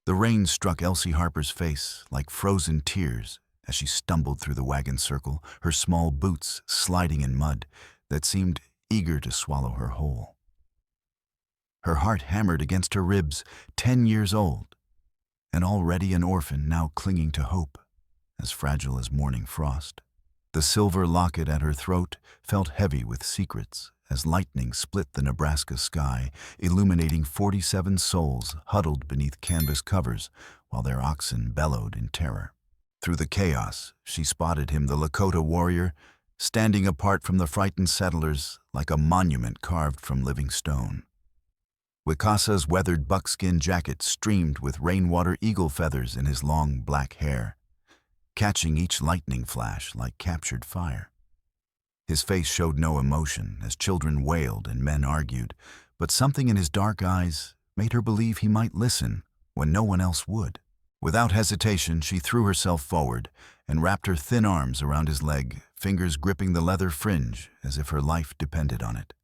The rain struck Elsie Harper's face like frozen tears as she stumbled through the wagon circle, her small boots sliding in mud that seemed eager to swallow her whole. Her heart hammered against her ribs, 10 years old, and already an orphan now clinging to hope, as fragile as morning frost. The silver locket at her throat felt heavy with secrets as lightning split the Nebraska sky, illuminating 47 souls huddled beneath canvas covers while their oxen bellowed in terror. Through the chaos, she spotted him, the Lakota warrior, standing apart from the frightened settlers like a monument carved from living stone. Wicasa's weathered buckskin jacket streamed with rainwater eagle feathers in his long black hair, catching each lightning flash like captured fire. His face showed no emotion as children wailed and men argued, but something in his dark eyes made her believe he might listen when no one else would. Without hesitation, she threw herself forward and wrapped her thin arms around his leg, fingers gripping the leather fringe as if her life depended on it.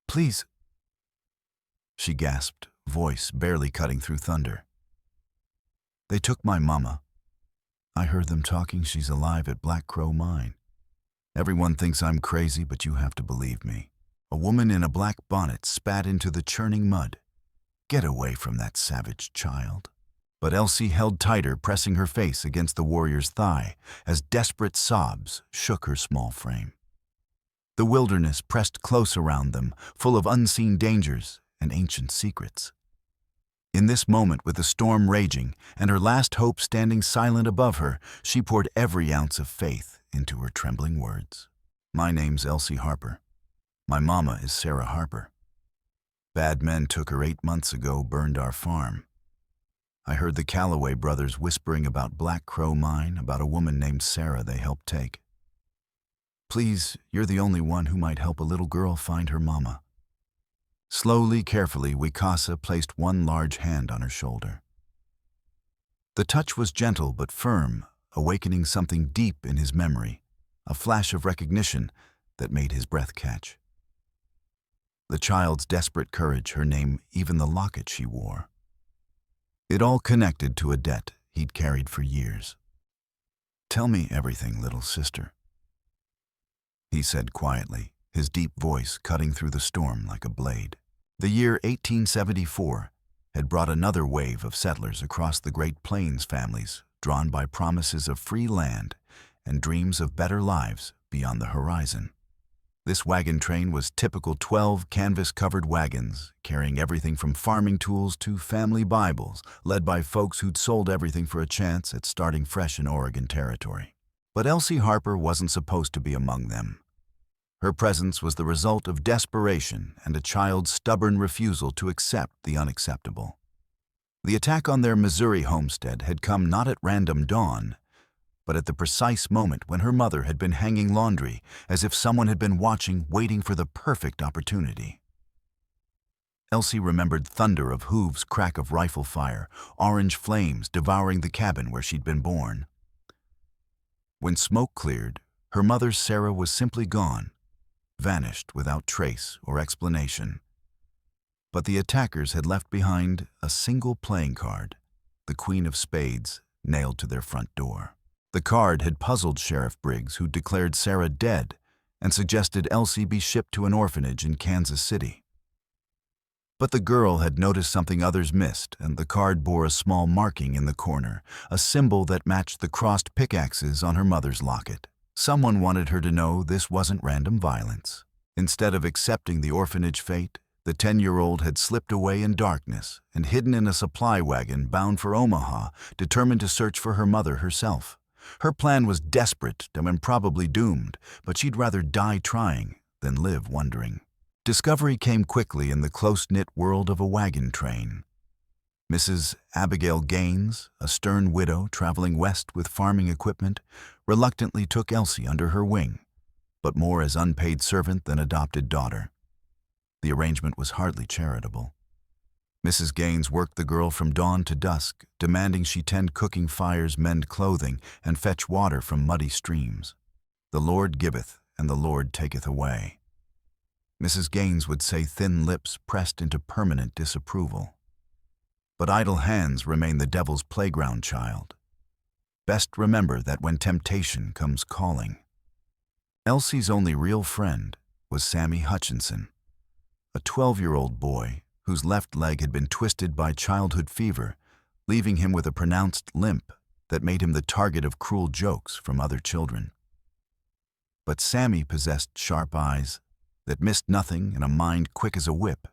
"Please," she gasped, voice barely cutting through thunder. "They took my mama. I heard them talking. She's alive at Black Crow Mine. Everyone thinks I'm crazy, but you have to believe me." A woman in a black bonnet spat into the churning mud. "Get away from that savage child." But Elsie held tighter, pressing her face against the warrior's thigh as desperate sobs shook her small frame. The wilderness pressed close around them, full of unseen dangers and ancient secrets. In this moment, with the storm raging and her last hope standing silent above her, she poured every ounce of faith into her trembling words. "My name's Elsie Harper. My mama is Sarah Harper. Bad men took her 8 months ago, burned our farm. I heard the Calloway brothers whispering about Black Crow Mine, about a woman named Sarah they helped take. Please, you're the only one who might help a little girl find her mama." Slowly, carefully, Wicasa placed one large hand on her shoulder. The touch was gentle but firm, awakening something deep in his memory, a flash of recognition that made his breath catch. The child's desperate courage, her name, even the locket she wore. It all connected to a debt he'd carried for years. "Tell me everything, little sister," he said quietly, his deep voice cutting through the storm like a blade. The year 1874 had brought another wave of settlers across the Great Plains, families drawn by promises of free land and dreams of better lives beyond the horizon. This wagon train was typical 12 canvas-covered wagons, carrying everything from farming tools to family Bibles, led by folks who'd sold everything for a chance at starting fresh in Oregon territory. But Elsie Harper wasn't supposed to be among them. Her presence was the result of desperation and a child's stubborn refusal to accept the unacceptable. The attack on their Missouri homestead had come not at random dawn, but at the precise moment when her mother had been hanging laundry, as if someone had been watching, waiting for the perfect opportunity. Elsie remembered thunder of hooves, crack of rifle fire, orange flames devouring the cabin where she'd been born. When smoke cleared, her mother Sarah was simply gone, vanished without trace or explanation. But the attackers had left behind a single playing card, the Queen of Spades, nailed to their front door. The card had puzzled Sheriff Briggs, who declared Sarah dead and suggested Elsie be shipped to an orphanage in Kansas City. But the girl had noticed something others missed, and the card bore a small marking in the corner, a symbol that matched the crossed pickaxes on her mother's locket. Someone wanted her to know this wasn't random violence. Instead of accepting the orphanage fate, the 10-year-old had slipped away in darkness and hidden in a supply wagon bound for Omaha, determined to search for her mother herself. Her plan was desperate and probably doomed, but she'd rather die trying than live wondering. Discovery came quickly in the close-knit world of a wagon train. Mrs. Abigail Gaines, a stern widow traveling west with farming equipment, reluctantly took Elsie under her wing, but more as unpaid servant than adopted daughter. The arrangement was hardly charitable. Mrs. Gaines worked the girl from dawn to dusk, demanding she tend cooking fires, mend clothing, and fetch water from muddy streams. "The Lord giveth, and the Lord taketh away," Mrs. Gaines would say, thin lips pressed into permanent disapproval. But idle hands remain the devil's playground, child. Best remember that when temptation comes calling. Elsie's only real friend was Sammy Hutchinson, a 12-year-old boy whose left leg had been twisted by childhood fever, leaving him with a pronounced limp that made him the target of cruel jokes from other children. But Sammy possessed sharp eyes that missed nothing and a mind quick as a whip,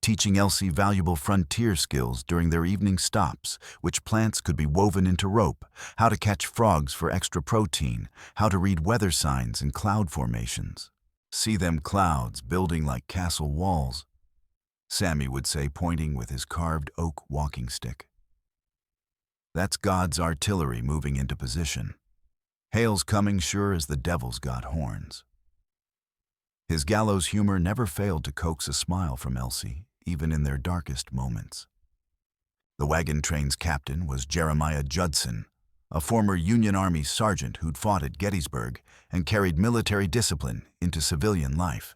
teaching Elsie valuable frontier skills during their evening stops, which plants could be woven into rope, how to catch frogs for extra protein, how to read weather signs and cloud formations. "See them clouds building like castle walls," Sammy would say, pointing with his carved oak walking stick. "That's God's artillery moving into position. Hail's coming sure as the devil's got horns." His gallows humor never failed to coax a smile from Elsie, even in their darkest moments. The wagon train's captain was Jeremiah Judson, a former Union Army sergeant who'd fought at Gettysburg and carried military discipline into civilian life.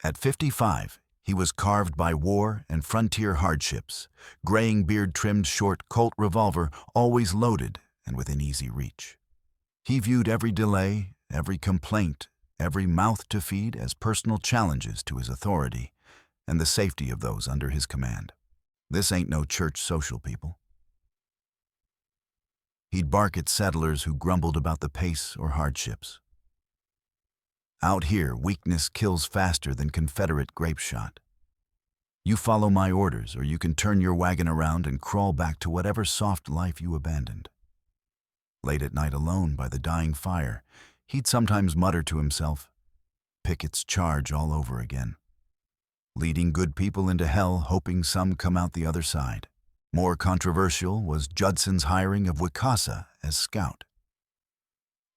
At 55, he was carved by war and frontier hardships, graying beard-trimmed short Colt revolver always loaded and within easy reach. He viewed every delay, every complaint, every mouth to feed as personal challenges to his authority and the safety of those under his command. This ain't no church social, people. He'd bark at settlers who grumbled about the pace or hardships. Out here, weakness kills faster than Confederate grape shot. You follow my orders, or you can turn your wagon around and crawl back to whatever soft life you abandoned. Late at night alone by the dying fire, he'd sometimes mutter to himself, "Pickett's charge all over again." Leading good people into hell, hoping some come out the other side. More controversial was Judson's hiring of Wicasa as scout.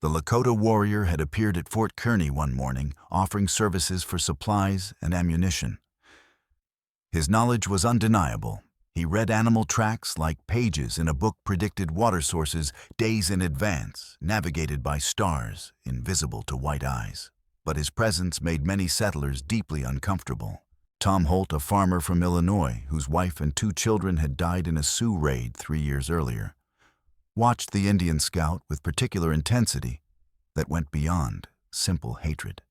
The Lakota warrior had appeared at Fort Kearny one morning, offering services for supplies and ammunition. His knowledge was undeniable. He read animal tracks like pages in a book, predicted water sources days in advance, navigated by stars, invisible to white eyes. But his presence made many settlers deeply uncomfortable. Tom Holt, a farmer from Illinois, whose wife and 2 children had died in a Sioux raid 3 years earlier, watched the Indian scout with particular intensity that went beyond simple hatred.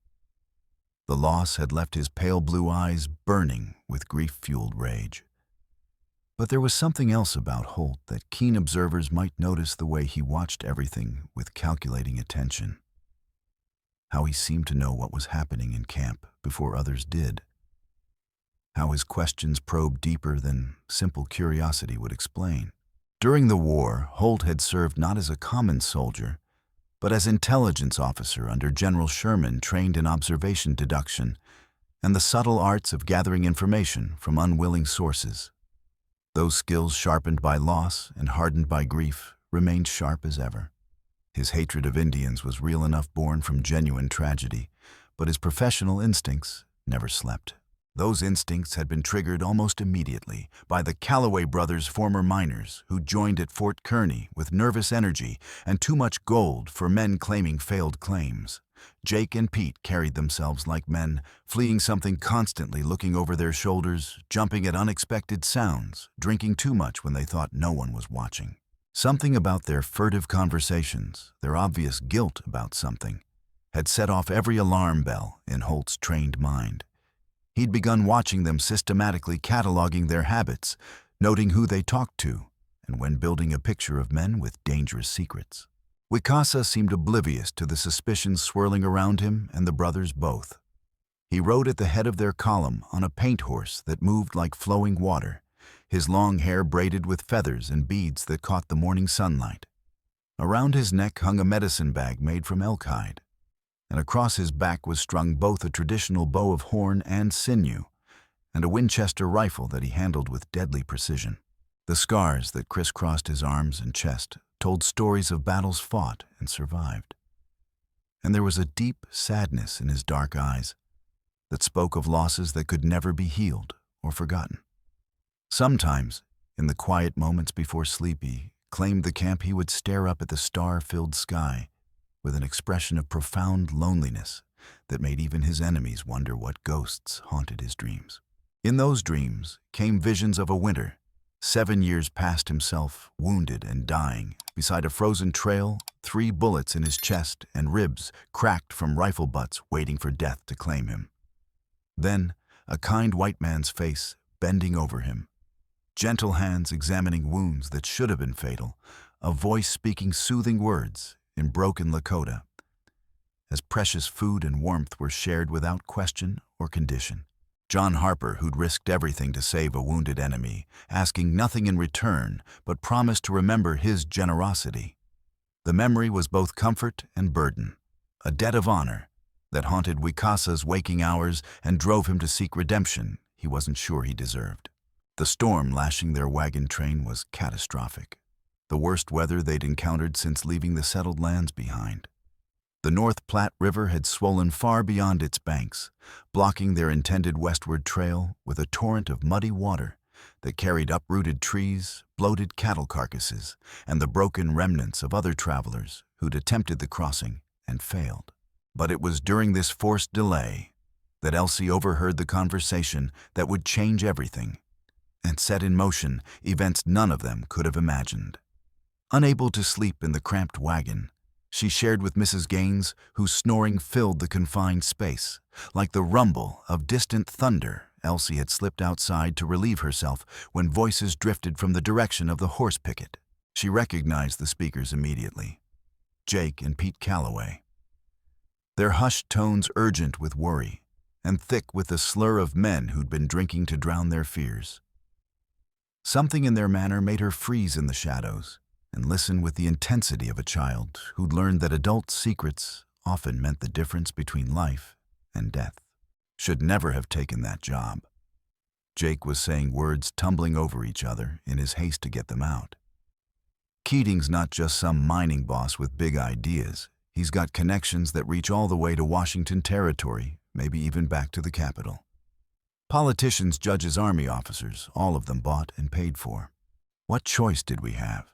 The loss had left his pale blue eyes burning with grief-fueled rage. But there was something else about Holt that keen observers might notice: the way he watched everything with calculating attention. How he seemed to know what was happening in camp before others did. How his questions probed deeper than simple curiosity would explain. During the war, Holt had served not as a common soldier, but as intelligence officer under General Sherman, trained in observation deduction and the subtle arts of gathering information from unwilling sources. Those skills, sharpened by loss and hardened by grief, remained sharp as ever. His hatred of Indians was real enough, born from genuine tragedy, but his professional instincts never slept. Those instincts had been triggered almost immediately by the Calloway brothers, former miners, who joined at Fort Kearny with nervous energy and too much gold for men claiming failed claims. Jake and Pete carried themselves like men, fleeing something constantly, looking over their shoulders, jumping at unexpected sounds, drinking too much when they thought no one was watching. Something about their furtive conversations, their obvious guilt about something, had set off every alarm bell in Holt's trained mind. He'd begun watching them, systematically cataloging their habits, noting who they talked to, and when building a picture of men with dangerous secrets. Wicasa seemed oblivious to the suspicions swirling around him and the brothers both. He rode at the head of their column on a paint horse that moved like flowing water, his long hair braided with feathers and beads that caught the morning sunlight. Around his neck hung a medicine bag made from elk hide, and across his back was strung both a traditional bow of horn and sinew and a Winchester rifle that he handled with deadly precision. The scars that crisscrossed his arms and chest told stories of battles fought and survived. And there was a deep sadness in his dark eyes that spoke of losses that could never be healed or forgotten. Sometimes, in the quiet moments before sleep, he claimed the camp he would stare up at the star-filled sky with an expression of profound loneliness that made even his enemies wonder what ghosts haunted his dreams. In those dreams came visions of a winter 7 years past himself, wounded and dying, beside a frozen trail, 3 bullets in his chest and ribs cracked from rifle butts waiting for death to claim him. Then, a kind white man's face bending over him, gentle hands examining wounds that should have been fatal, a voice speaking soothing words in broken Lakota, as precious food and warmth were shared without question or condition. John Harper, who'd risked everything to save a wounded enemy, asking nothing in return but promised to remember his generosity. The memory was both comfort and burden, a debt of honor that haunted Wicasa's waking hours and drove him to seek redemption he wasn't sure he deserved. The storm lashing their wagon train was catastrophic, the worst weather they'd encountered since leaving the settled lands behind. The North Platte River had swollen far beyond its banks, blocking their intended westward trail with a torrent of muddy water that carried uprooted trees, bloated cattle carcasses, and the broken remnants of other travelers who'd attempted the crossing and failed. But it was during this forced delay that Elsie overheard the conversation that would change everything and set in motion events none of them could have imagined. Unable to sleep in the cramped wagon, she shared with Mrs. Gaines, whose snoring filled the confined space. Like the rumble of distant thunder, Elsie had slipped outside to relieve herself when voices drifted from the direction of the horse picket. She recognized the speakers immediately. Jake and Pete Calloway. Their hushed tones urgent with worry, and thick with the slur of men who'd been drinking to drown their fears. Something in their manner made her freeze in the shadows and listen with the intensity of a child who'd learned that adult secrets often meant the difference between life and death. Should never have taken that job. Jake was saying words tumbling over each other in his haste to get them out. Keating's not just some mining boss with big ideas. He's got connections that reach all the way to Washington territory, maybe even back to the Capitol. Politicians, judges, army officers, all of them bought and paid for. What choice did we have?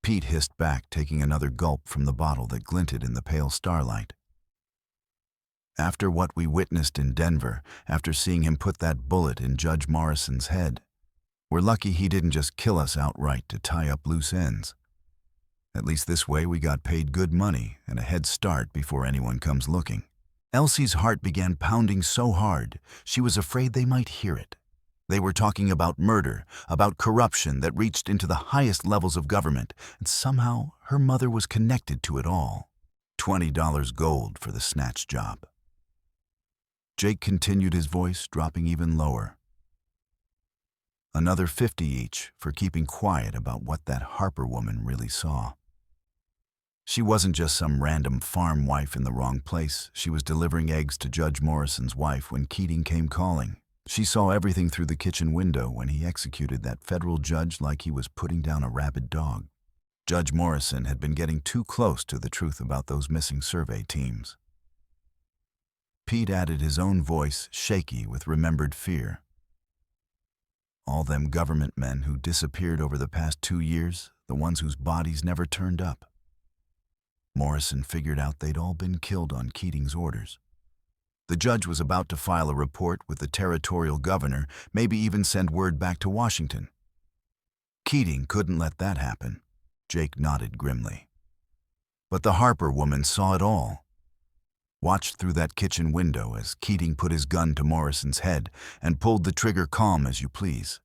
Pete hissed back, taking another gulp from the bottle that glinted in the pale starlight. After what we witnessed in Denver, after seeing him put that bullet in Judge Morrison's head, we're lucky he didn't just kill us outright to tie up loose ends. At least this way we got paid good money and a head start before anyone comes looking. Elsie's heart began pounding so hard, she was afraid they might hear it. They were talking about murder, about corruption that reached into the highest levels of government, and somehow her mother was connected to it all. $20 gold for the snatch job. Jake continued, his voice dropping even lower. Another $50 each for keeping quiet about what that Harper woman really saw. She wasn't just some random farm wife in the wrong place. She was delivering eggs to Judge Morrison's wife when Keating came calling. She saw everything through the kitchen window when he executed that federal judge like he was putting down a rabid dog. Judge Morrison had been getting too close to the truth about those missing survey teams. Pete added his own voice, shaky with remembered fear. All them government men who disappeared over the past 2 years, the ones whose bodies never turned up. Morrison figured out they'd all been killed on Keating's orders. The judge was about to file a report with the territorial governor, maybe even send word back to Washington. Keating couldn't let that happen. Jake nodded grimly. But the Harper woman saw it all. Watched through that kitchen window as Keating put his gun to Morrison's head and pulled the trigger, calm as you please.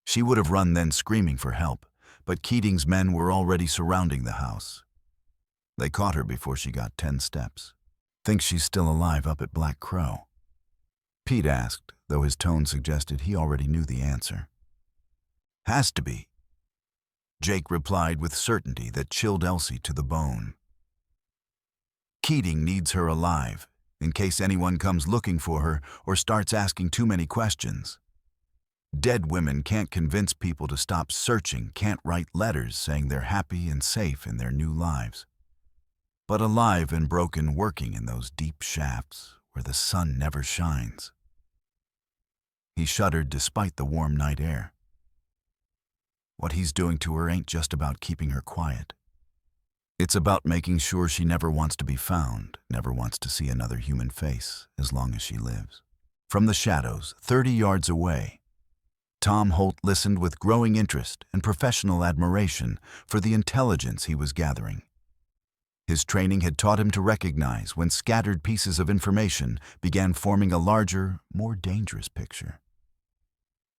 She would have run then, screaming for help, but Keating's men were already surrounding the house. They caught her before she got 10 steps. Think she's still alive up at Black Crow? Pete asked, though his tone suggested he already knew the answer. Has to be. Jake replied with certainty that chilled Elsie to the bone. Keating needs her alive, in case anyone comes looking for her or starts asking too many questions. Dead women can't convince people to stop searching, can't write letters saying they're happy and safe in their new lives. But alive and broken, working in those deep shafts where the sun never shines. He shuddered despite the warm night air. What he's doing to her ain't just about keeping her quiet. It's about making sure she never wants to be found, never wants to see another human face as long as she lives. From the shadows, 30 yards away, Tom Holt listened with growing interest and professional admiration for the intelligence he was gathering. His training had taught him to recognize when scattered pieces of information began forming a larger, more dangerous picture.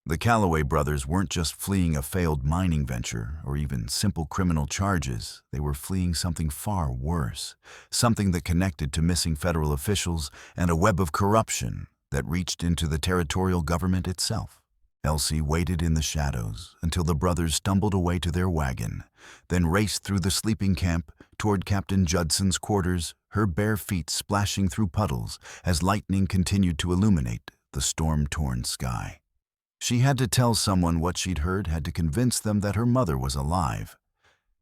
The Calloway brothers weren't just fleeing a failed mining venture or even simple criminal charges. They were fleeing something far worse, something that connected to missing federal officials and a web of corruption that reached into the territorial government itself. Elsie waited in the shadows until the brothers stumbled away to their wagon, then raced through the sleeping camp toward Captain Judson's quarters, her bare feet splashing through puddles as lightning continued to illuminate the storm-torn sky. She had to tell someone what she'd heard, had to convince them that her mother was alive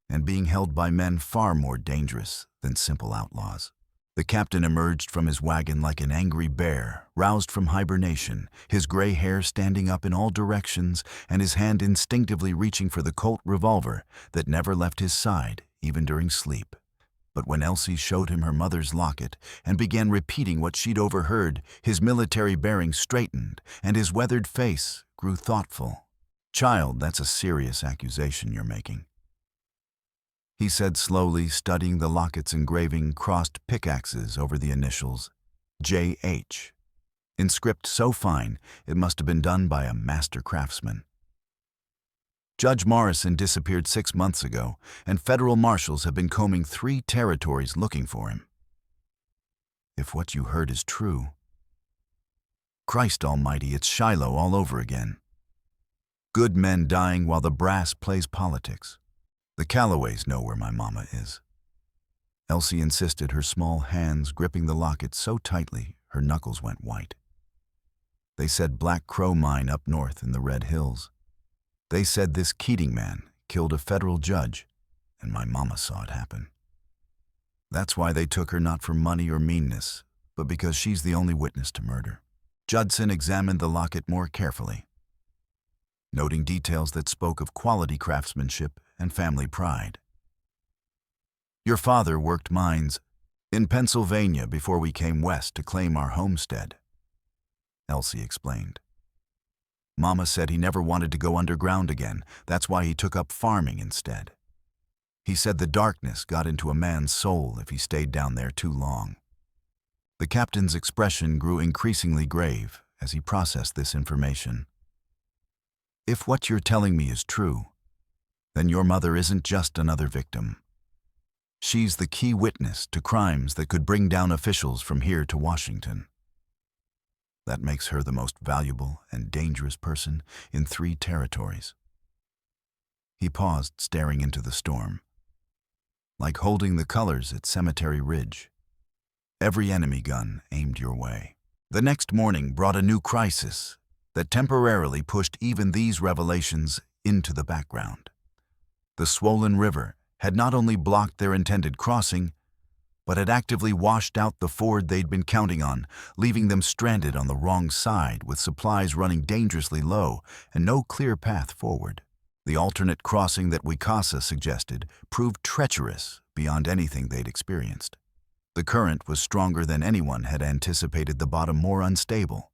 and being held by men far more dangerous than simple outlaws. The captain emerged from his wagon like an angry bear, roused from hibernation, his gray hair standing up in all directions and his hand instinctively reaching for the Colt revolver that never left his side, even during sleep. But when Elsie showed him her mother's locket and began repeating what she'd overheard, his military bearing straightened and his weathered face grew thoughtful. "Child, that's a serious accusation you're making," he said slowly, studying the locket's engraving crossed pickaxes over the initials J.H., in script so fine it must have been done by a master craftsman. Judge Morrison disappeared 6 months ago, and federal marshals have been combing 3 territories looking for him. If what you heard is true, Christ almighty, it's Shiloh all over again. Good men dying while the brass plays politics. The Calloways know where my mama is. Elsie insisted, her small hands gripping the locket so tightly her knuckles went white. They said Black Crow Mine up north in the Red Hills. They said this Keating man killed a federal judge, and my mama saw it happen. That's why they took her, not for money or meanness, but because she's the only witness to murder. Judson examined the locket more carefully, noting details that spoke of quality craftsmanship and family pride. "Your father worked mines in Pennsylvania before we came west to claim our homestead," Elsie explained. "Mama said he never wanted to go underground again. That's why he took up farming instead. He said the darkness got into a man's soul if he stayed down there too long." The captain's expression grew increasingly grave as he processed this information. "If what you're telling me is true, then your mother isn't just another victim. She's the key witness to crimes that could bring down officials from here to Washington. That makes her the most valuable and dangerous person in 3 territories." He paused, staring into the storm, like holding the colors at Cemetery Ridge. Every enemy gun aimed your way. The next morning brought a new crisis that temporarily pushed even these revelations into the background. The swollen river had not only blocked their intended crossing, but had actively washed out the ford they'd been counting on, leaving them stranded on the wrong side with supplies running dangerously low and no clear path forward. The alternate crossing that Wicasa suggested proved treacherous beyond anything they'd experienced. The current was stronger than anyone had anticipated, the bottom more unstable,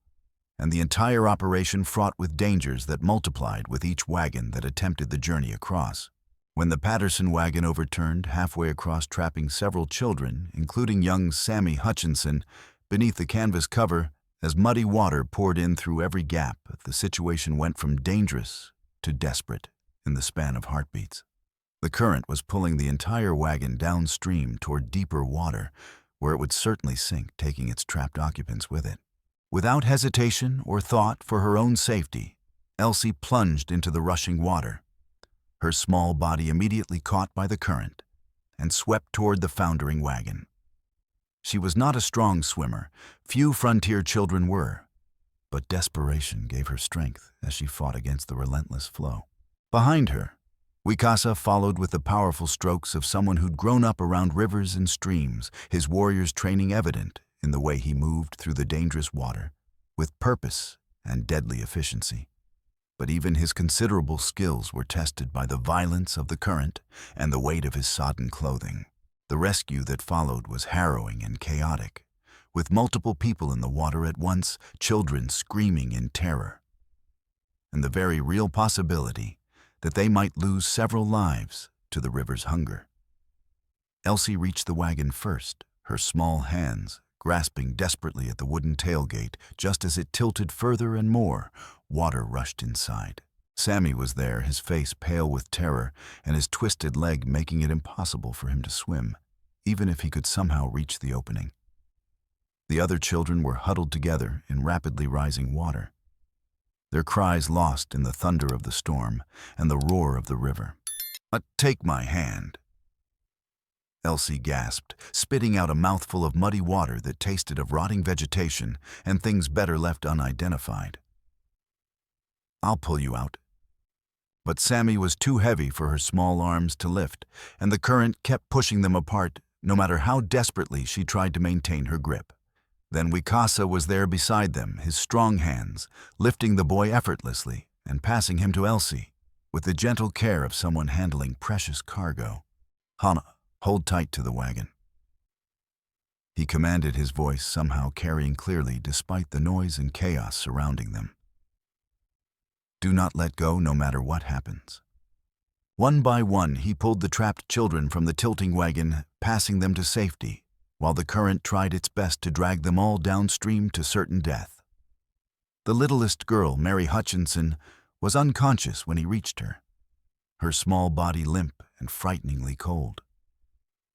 and the entire operation fraught with dangers that multiplied with each wagon that attempted the journey across. When the Patterson wagon overturned halfway across, trapping several children, including young Sammy Hutchinson, beneath the canvas cover, as muddy water poured in through every gap, the situation went from dangerous to desperate in the span of heartbeats. The current was pulling the entire wagon downstream toward deeper water, where it would certainly sink, taking its trapped occupants with it. Without hesitation or thought for her own safety, Elsie plunged into the rushing water, her small body immediately caught by the current and swept toward the foundering wagon. She was not a strong swimmer, few frontier children were, but desperation gave her strength as she fought against the relentless flow. Behind her, Wicasa followed with the powerful strokes of someone who'd grown up around rivers and streams, his warrior's training evident in the way he moved through the dangerous water, with purpose and deadly efficiency. But even his considerable skills were tested by the violence of the current and the weight of his sodden clothing. The rescue that followed was harrowing and chaotic, with multiple people in the water at once, children screaming in terror. and the very real possibility that they might lose several lives to the river's hunger. Elsie reached the wagon first, her small hands grasping desperately at the wooden tailgate. Just as it tilted further and more, water rushed inside. Sammy was there, his face pale with terror and his twisted leg making it impossible for him to swim, even if he could somehow reach the opening. The other children were huddled together in rapidly rising water, their cries lost in the thunder of the storm and the roar of the river. "Take my hand," Elsie gasped, spitting out a mouthful of muddy water that tasted of rotting vegetation and things better left unidentified. "I'll pull you out." But Sammy was too heavy for her small arms to lift, and the current kept pushing them apart, no matter how desperately she tried to maintain her grip. Then Wicasa was there beside them, his strong hands lifting the boy effortlessly and passing him to Elsie, with the gentle care of someone handling precious cargo. "Hana, hold tight to the wagon," he commanded, his voice somehow carrying clearly despite the noise and chaos surrounding them. "Do not let go no matter what happens." One by one, he pulled the trapped children from the tilting wagon, passing them to safety, while the current tried its best to drag them all downstream to certain death. The littlest girl, Mary Hutchinson, was unconscious when he reached her, her small body limp and frighteningly cold.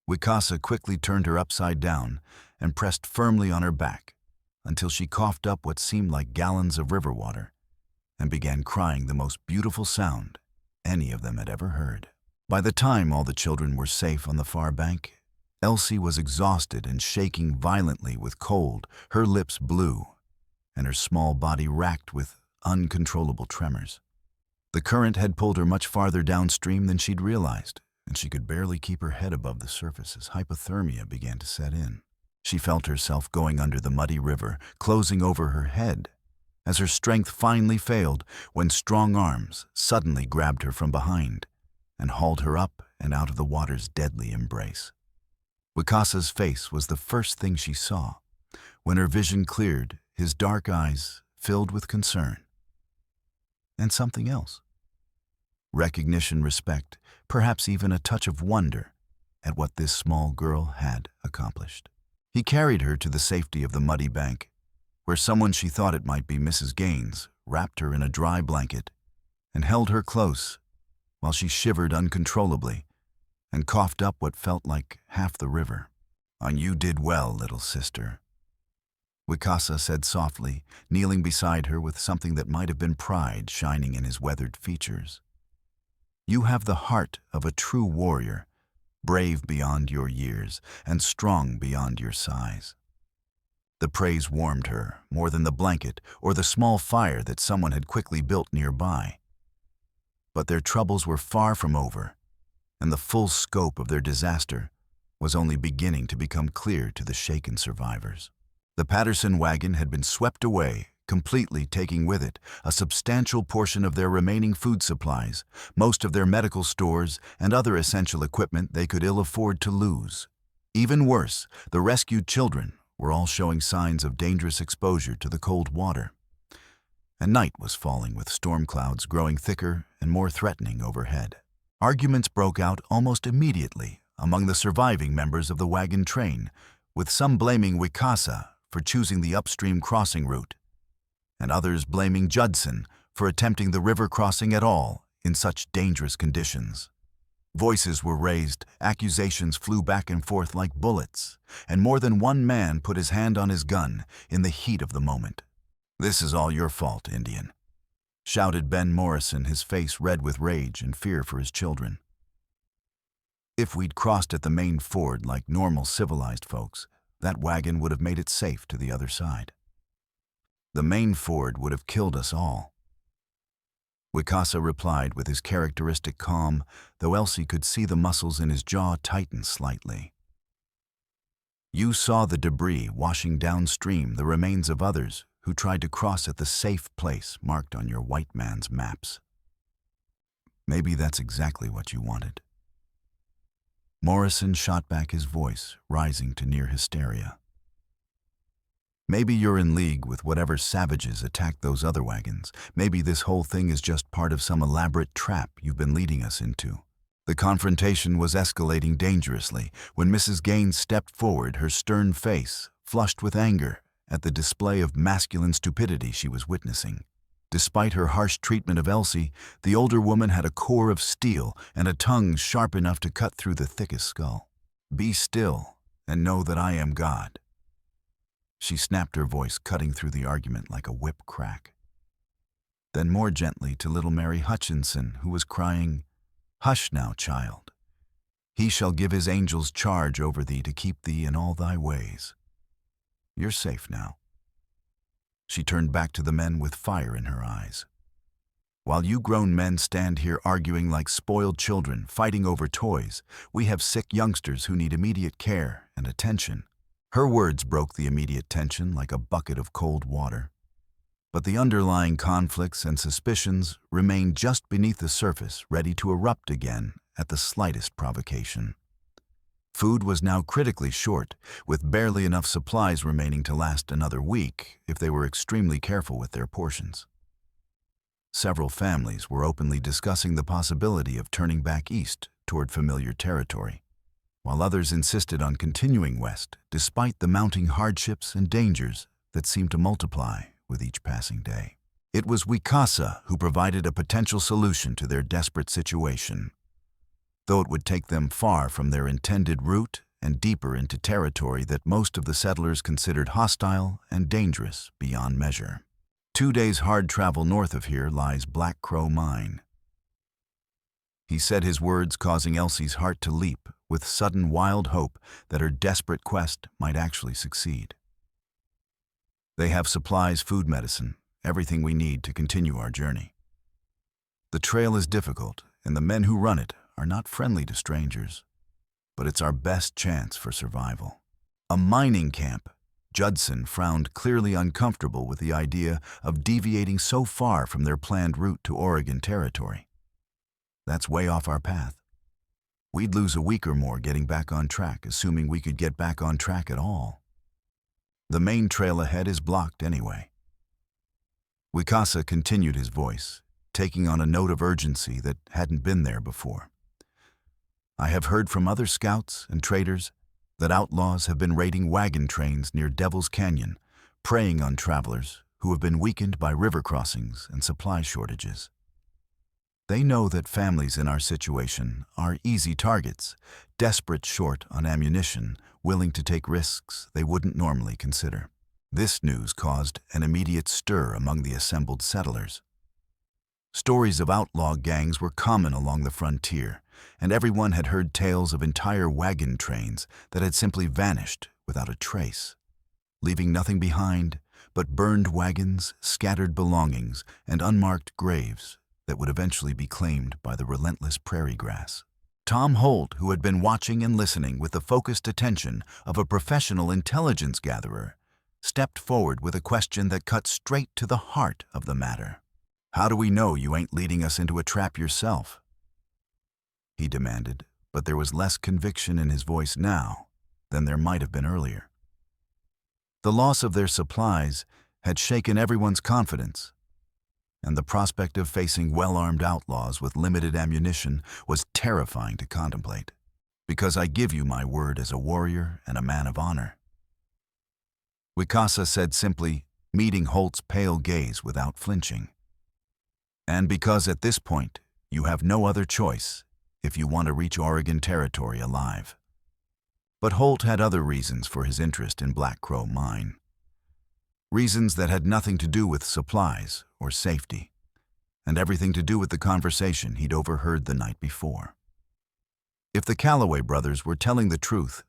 Wicasa quickly turned her upside down and pressed firmly on her back until she coughed up what seemed like gallons of river water and began crying the most beautiful sound any of them had ever heard. By the time all the children were safe on the far bank, Elsie was exhausted and shaking violently with cold, her lips blue, and her small body racked with uncontrollable tremors. The current had pulled her much farther downstream than she'd realized, and she could barely keep her head above the surface as hypothermia began to set in. She felt herself going under the muddy river, closing over her head, as her strength finally failed when strong arms suddenly grabbed her from behind and hauled her up and out of the water's deadly embrace. Wicasa's face was the first thing she saw. When her vision cleared, his dark eyes filled with concern. And something else. Recognition, respect, perhaps even a touch of wonder at what this small girl had accomplished. He carried her to the safety of the muddy bank, where someone she thought it might be Mrs. Gaines wrapped her in a dry blanket and held her close while she shivered uncontrollably and coughed up what felt like half the river. "You did well, little sister," Wicasa said softly, kneeling beside her with something that might have been pride shining in his weathered features. "You have the heart of a true warrior, brave beyond your years and strong beyond your size." The praise warmed her more than the blanket or the small fire that someone had quickly built nearby. But their troubles were far from over, and the full scope of their disaster was only beginning to become clear to the shaken survivors. The Patterson wagon had been swept away, completely taking with it a substantial portion of their remaining food supplies, most of their medical stores, and other essential equipment they could ill afford to lose. Even worse, the rescued children were all showing signs of dangerous exposure to the cold water. And night was falling, with storm clouds growing thicker and more threatening overhead. Arguments broke out almost immediately among the surviving members of the wagon train, with some blaming Wicasa for choosing the upstream crossing route, and others blaming Judson for attempting the river crossing at all in such dangerous conditions. Voices were raised, accusations flew back and forth like bullets, and more than one man put his hand on his gun in the heat of the moment. "This is all your fault, Indian," shouted Ben Morrison, his face red with rage and fear for his children. "If we'd crossed at the main ford like normal civilized folks, that wagon would have made it safe to the other side. The main ford would have killed us all." Wicasa replied with his characteristic calm, though Elsie could see the muscles in his jaw tighten slightly. "You saw the debris washing downstream, the remains of others who tried to cross at the safe place marked on your white man's maps. Maybe that's exactly what you wanted." Morrison shot back, his voice rising to near hysteria. Maybe you're in league with whatever savages attacked those other wagons. Maybe this whole thing is just part of some elaborate trap you've been leading us into. The confrontation was escalating dangerously when Mrs. Gaines stepped forward, her stern face flushed with anger at the display of masculine stupidity she was witnessing. Despite her harsh treatment of Elsie, the older woman had a core of steel and a tongue sharp enough to cut through the thickest skull. "Be still and know that I am God." She snapped, her voice cutting through the argument like a whip crack. Then more gently to little Mary Hutchinson, who was crying, "Hush now, child. He shall give his angels charge over thee to keep thee in all thy ways. You're safe now." She turned back to the men with fire in her eyes. "While you grown men stand here arguing like spoiled children, fighting over toys, we have sick youngsters who need immediate care and attention." Her words broke the immediate tension like a bucket of cold water. But the underlying conflicts and suspicions remained just beneath the surface, ready to erupt again at the slightest provocation. Food was now critically short, with barely enough supplies remaining to last another week if they were extremely careful with their portions. Several families were openly discussing the possibility of turning back east toward familiar territory, while others insisted on continuing west despite the mounting hardships and dangers that seemed to multiply with each passing day. It was Wicasa who provided a potential solution to their desperate situation, though it would take them far from their intended route and deeper into territory that most of the settlers considered hostile and dangerous beyond measure. 2 days' hard travel north of here lies Black Crow Mine. He said, his words causing Elsie's heart to leap with sudden wild hope that her desperate quest might actually succeed. "They have supplies, food, medicine, everything we need to continue our journey. The trail is difficult, and the men who run it are not friendly to strangers, but it's our best chance for survival." A mining camp. Judson frowned, clearly uncomfortable with the idea of deviating so far from their planned route to Oregon territory. "That's way off our path. We'd lose a week or more getting back on track, assuming we could get back on track at all. The main trail ahead is blocked anyway." Wicasa continued, his voice taking on a note of urgency that hadn't been there before. "I have heard from other scouts and traders that outlaws have been raiding wagon trains near Devil's Canyon, preying on travelers who have been weakened by river crossings and supply shortages. They know that families in our situation are easy targets, desperate, short on ammunition, willing to take risks they wouldn't normally consider." This news caused an immediate stir among the assembled settlers. Stories of outlaw gangs were common along the frontier, and everyone had heard tales of entire wagon trains that had simply vanished without a trace, leaving nothing behind but burned wagons, scattered belongings, and unmarked graves that would eventually be claimed by the relentless prairie grass. Tom Holt, who had been watching and listening with the focused attention of a professional intelligence gatherer, stepped forward with a question that cut straight to the heart of the matter. "How do we know you ain't leading us into a trap yourself?" he demanded, but there was less conviction in his voice now than there might have been earlier. The loss of their supplies had shaken everyone's confidence, and the prospect of facing well-armed outlaws with limited ammunition was terrifying to contemplate. "Because I give you my word as a warrior and a man of honor," Wicasa said simply, meeting Holt's pale gaze without flinching. "And because at this point you have no other choice if you want to reach Oregon territory alive." But Holt had other reasons for his interest in Black Crow Mine. Reasons that had nothing to do with supplies or safety, and everything to do with the conversation he'd overheard the night before. If the Calloway brothers were telling the truth,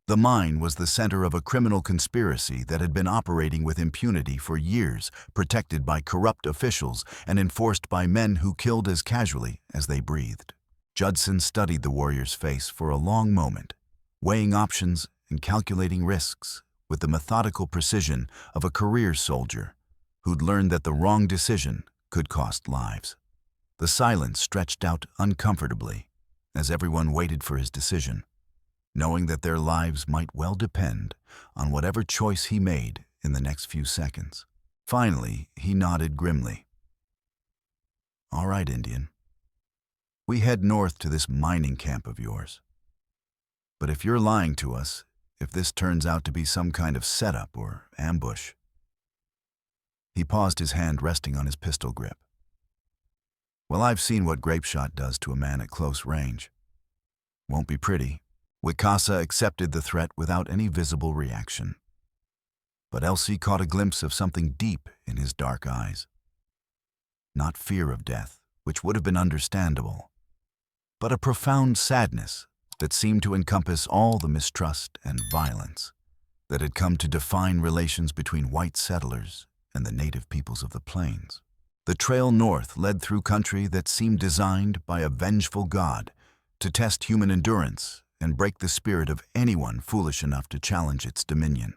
the mine was the center of a criminal conspiracy that had been operating with impunity for years, protected by corrupt officials and enforced by men who killed as casually as they breathed. Judson studied the warrior's face for a long moment, weighing options and calculating risks with the methodical precision of a career soldier who'd learned that the wrong decision could cost lives. The silence stretched out uncomfortably as everyone waited for his decision, knowing that their lives might well depend on whatever choice he made in the next few seconds. Finally, he nodded grimly. "All right, Indian. We head north to this mining camp of yours. But if you're lying to us, if this turns out to be some kind of setup or ambush..." He paused, his hand resting on his pistol grip. "Well, I've seen what grape shot does to a man at close range. Won't be pretty." Wicasa accepted the threat without any visible reaction. But Elsie caught a glimpse of something deep in his dark eyes. Not fear of death, which would have been understandable, but a profound sadness that seemed to encompass all the mistrust and violence that had come to define relations between white settlers and the native peoples of the plains. The trail north led through country that seemed designed by a vengeful god to test human endurance and break the spirit of anyone foolish enough to challenge its dominion.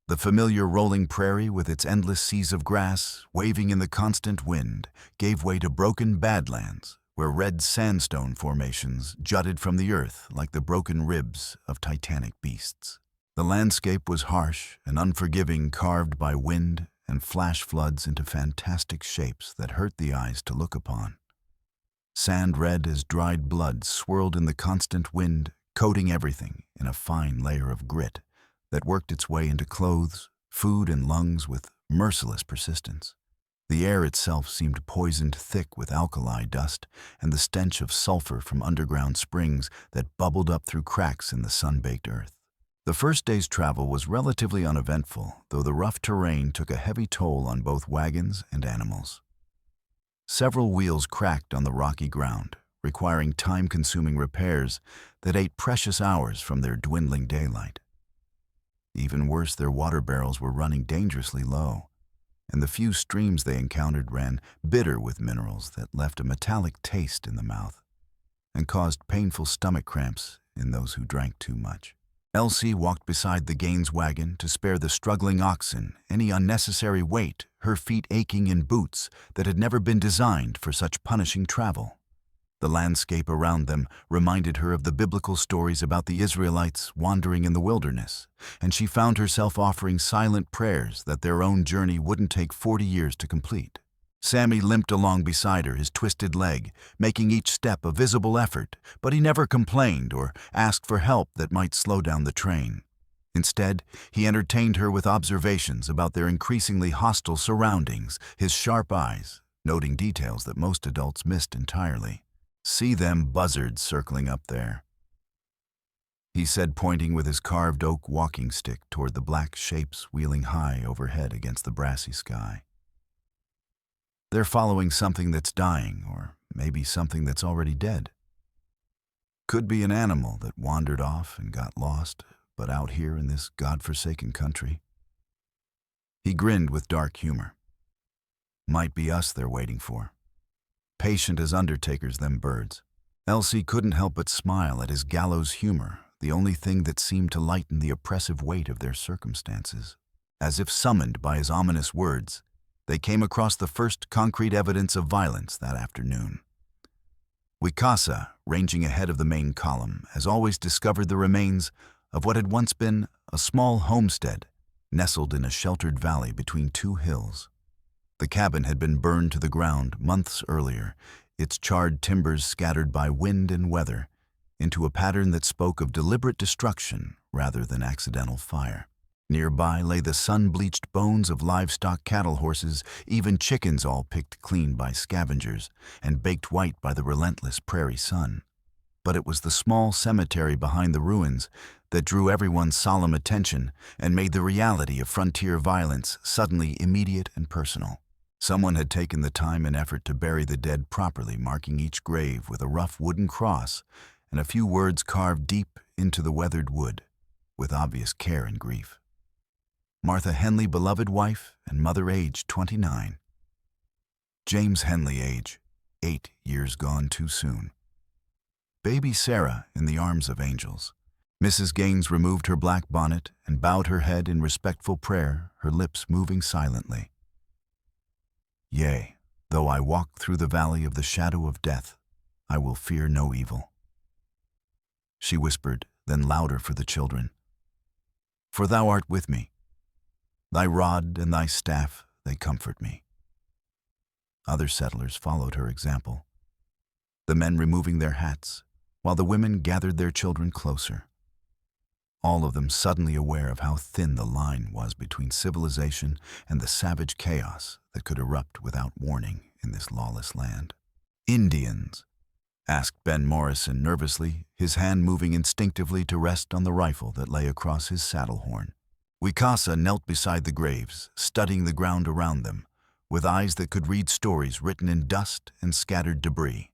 The familiar rolling prairie with its endless seas of grass waving in the constant wind gave way to broken badlands where red sandstone formations jutted from the earth like the broken ribs of titanic beasts. The landscape was harsh and unforgiving, carved by wind and flash floods into fantastic shapes that hurt the eyes to look upon. Sand red as dried blood swirled in the constant wind, coating everything in a fine layer of grit that worked its way into clothes, food, and lungs with merciless persistence. The air itself seemed poisoned thick with alkali dust and the stench of sulfur from underground springs that bubbled up through cracks in the sun-baked earth. The first day's travel was relatively uneventful, though the rough terrain took a heavy toll on both wagons and animals. Several wheels cracked on the rocky ground, requiring time-consuming repairs that ate precious hours from their dwindling daylight. Even worse, their water barrels were running dangerously low, and the few streams they encountered ran bitter with minerals that left a metallic taste in the mouth and caused painful stomach cramps in those who drank too much. Elsie walked beside the Gaines wagon to spare the struggling oxen any unnecessary weight, her feet aching in boots that had never been designed for such punishing travel. The landscape around them reminded her of the biblical stories about the Israelites wandering in the wilderness, and she found herself offering silent prayers that their own journey wouldn't take 40 years to complete. Sammy limped along beside her, his twisted leg, making each step a visible effort, but he never complained or asked for help that might slow down the train. Instead, he entertained her with observations about their increasingly hostile surroundings, his sharp eyes noting details that most adults missed entirely. "See them buzzards circling up there," he said, pointing with his carved oak walking stick toward the black shapes wheeling high overhead against the brassy sky. "They're following something that's dying, or maybe something that's already dead. Could be an animal that wandered off and got lost, but out here in this godforsaken country." He grinned with dark humor. "Might be us they're waiting for. Patient as undertakers, them birds." Elsie couldn't help but smile at his gallows humor, the only thing that seemed to lighten the oppressive weight of their circumstances. As if summoned by his ominous words, they came across the first concrete evidence of violence that afternoon. Wicasa, ranging ahead of the main column, has always discovered the remains of what had once been a small homestead nestled in a sheltered valley between two hills. The cabin had been burned to the ground months earlier, its charred timbers scattered by wind and weather into a pattern that spoke of deliberate destruction rather than accidental fire. Nearby lay the sun-bleached bones of livestock, cattle, horses, even chickens, all picked clean by scavengers and baked white by the relentless prairie sun. But it was the small cemetery behind the ruins that drew everyone's solemn attention and made the reality of frontier violence suddenly immediate and personal. Someone had taken the time and effort to bury the dead properly, marking each grave with a rough wooden cross and a few words carved deep into the weathered wood, with obvious care and grief. Martha Henley, beloved wife and mother, age 29. James Henley, age 8 years gone too soon. Baby Sarah in the arms of angels. Mrs. Gaines removed her black bonnet and bowed her head in respectful prayer, her lips moving silently. "Yea, though I walk through the valley of the shadow of death, I will fear no evil," she whispered, then louder for the children. "For thou art with me. Thy rod and thy staff, they comfort me." Other settlers followed her example, the men removing their hats, while the women gathered their children closer, all of them suddenly aware of how thin the line was between civilization and the savage chaos that could erupt without warning in this lawless land. "Indians?" asked Ben Morrison nervously, his hand moving instinctively to rest on the rifle that lay across his saddle horn. Wicasa knelt beside the graves, studying the ground around them, with eyes that could read stories written in dust and scattered debris.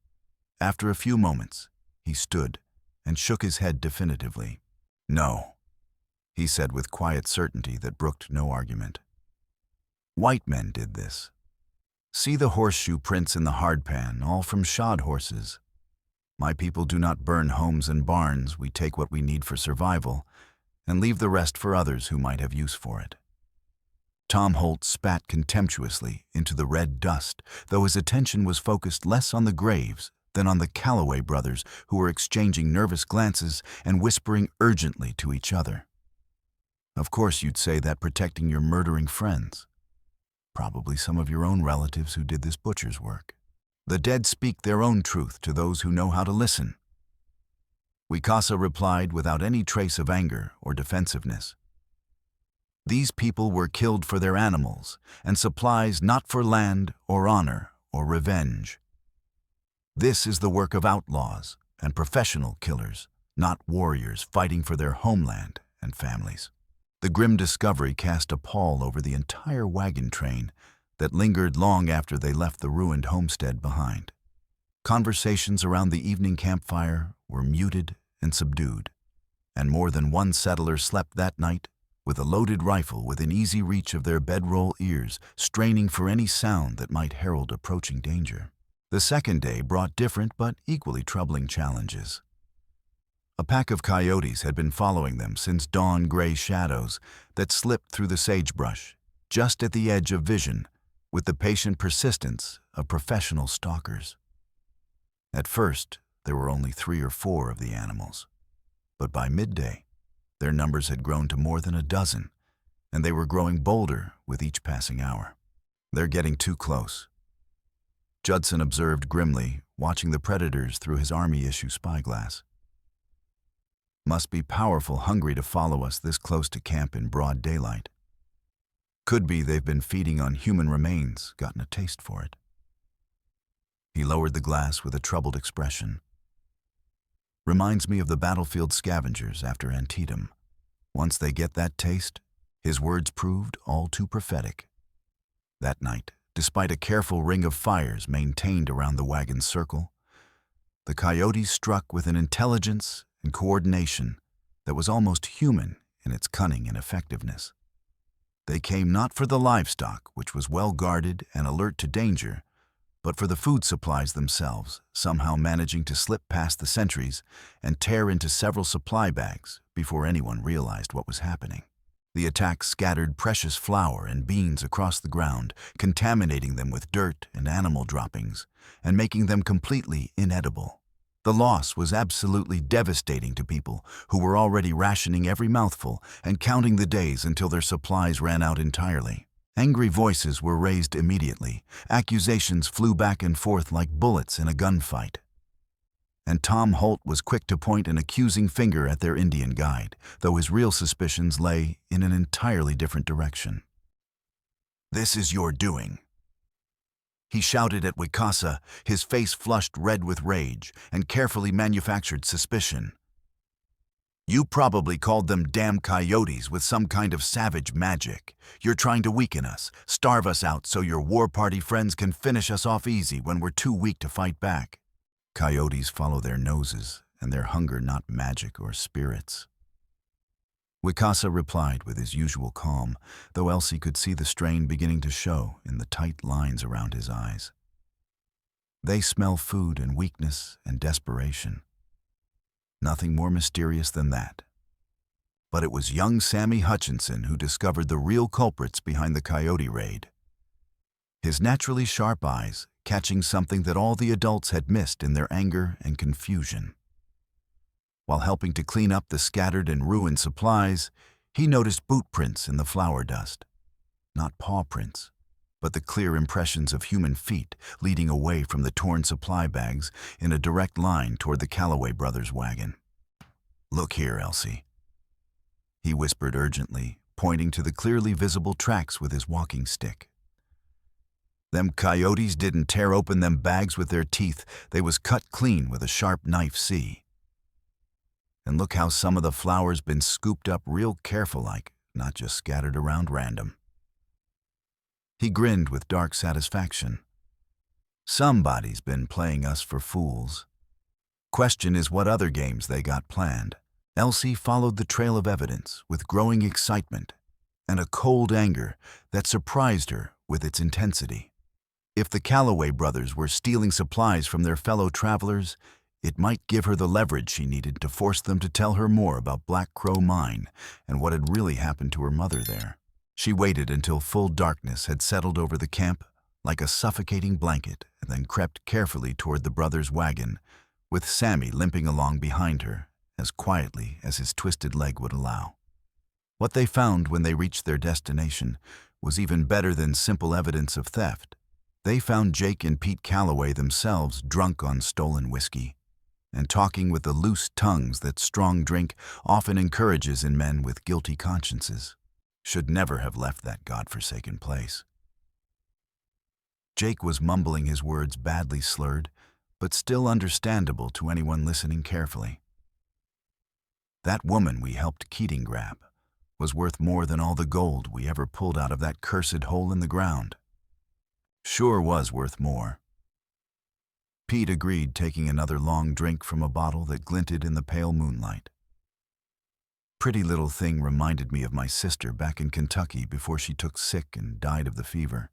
After a few moments, he stood and shook his head definitively. "No," he said with quiet certainty that brooked no argument. "White men did this. See the horseshoe prints in the hardpan, all from shod horses. My people do not burn homes and barns. We take what we need for survival and leave the rest for others who might have use for it." Tom Holt spat contemptuously into the red dust, though his attention was focused less on the graves than on the Calloway brothers, who were exchanging nervous glances and whispering urgently to each other. "Of course you'd say that protecting your murdering friends. Probably some of your own relatives who did this butcher's work. The dead speak their own truth to those who know how to listen." Wicasa replied without any trace of anger or defensiveness. "These people were killed for their animals and supplies, not for land or honor or revenge. This is the work of outlaws and professional killers, not warriors fighting for their homeland and families." The grim discovery cast a pall over the entire wagon train that lingered long after they left the ruined homestead behind. Conversations around the evening campfire were muted and subdued, and more than one settler slept that night with a loaded rifle within easy reach of their bedroll ears, straining for any sound that might herald approaching danger. The second day brought different but equally troubling challenges. A pack of coyotes had been following them since dawn gray shadows that slipped through the sagebrush, just at the edge of vision, with the patient persistence of professional stalkers. At first, there were only 3 or 4 of the animals, but by midday, their numbers had grown to more than a dozen, and they were growing bolder with each passing hour. "They're getting too close," Judson observed grimly, watching the predators through his Army-issue spyglass. "Must be powerful hungry to follow us this close to camp in broad daylight. Could be they've been feeding on human remains, gotten a taste for it." He lowered the glass with a troubled expression. "Reminds me of the battlefield scavengers after Antietam. Once they get that taste," his words proved all too prophetic. That night, despite a careful ring of fires maintained around the wagon's circle, the coyotes struck with an intelligence and coordination that was almost human in its cunning and effectiveness. They came not for the livestock, which was well guarded and alert to danger, but for the food supplies themselves, somehow managing to slip past the sentries and tear into several supply bags before anyone realized what was happening. The attack scattered precious flour and beans across the ground, contaminating them with dirt and animal droppings, and making them completely inedible. The loss was absolutely devastating to people who were already rationing every mouthful and counting the days until their supplies ran out entirely. Angry voices were raised immediately. Accusations flew back and forth like bullets in a gunfight. And Tom Holt was quick to point an accusing finger at their Indian guide, though his real suspicions lay in an entirely different direction. "This is your doing," he shouted at Wicasa, his face flushed red with rage and carefully manufactured suspicion. "You probably called them damn coyotes with some kind of savage magic. You're trying to weaken us, starve us out so your war party friends can finish us off easy when we're too weak to fight back." Coyotes follow their noses and their hunger not magic or spirits. Wicasa replied with his usual calm, though Elsie could see the strain beginning to show in the tight lines around his eyes. "They smell food and weakness and desperation. Nothing more mysterious than that." But it was young Sammy Hutchinson who discovered the real culprits behind the coyote raid. His naturally sharp eyes catching something that all the adults had missed in their anger and confusion. While helping to clean up the scattered and ruined supplies, he noticed boot prints in the flour dust. not paw prints, but the clear impressions of human feet leading away from the torn supply bags in a direct line toward the Calloway brothers' wagon. "Look here, Elsie," he whispered urgently, pointing to the clearly visible tracks with his walking stick. "Them coyotes didn't tear open them bags with their teeth, they was cut clean with a sharp knife, see? And look how some of the flour's been scooped up real careful-like, not just scattered around random." He grinned with dark satisfaction. "Somebody's been playing us for fools. Question is what other games they got planned." Elsie followed the trail of evidence with growing excitement and a cold anger that surprised her with its intensity. If the Calloway brothers were stealing supplies from their fellow travelers, it might give her the leverage she needed to force them to tell her more about Black Crow Mine and what had really happened to her mother there. She waited until full darkness had settled over the camp like a suffocating blanket and then crept carefully toward the brothers' wagon, with Sammy limping along behind her as quietly as his twisted leg would allow. What they found when they reached their destination was even better than simple evidence of theft. They found Jake and Pete Calloway themselves drunk on stolen whiskey and talking with the loose tongues that strong drink often encourages in men with guilty consciences. Should never have left that godforsaken place. Jake was mumbling his words badly slurred, but still understandable to anyone listening carefully. "That woman we helped Keating grab was worth more than all the gold we ever pulled out of that cursed hole in the ground. Sure was worth more." Pete agreed, taking another long drink from a bottle that glinted in the pale moonlight. "Pretty little thing reminded me of my sister back in Kentucky before she took sick and died of the fever.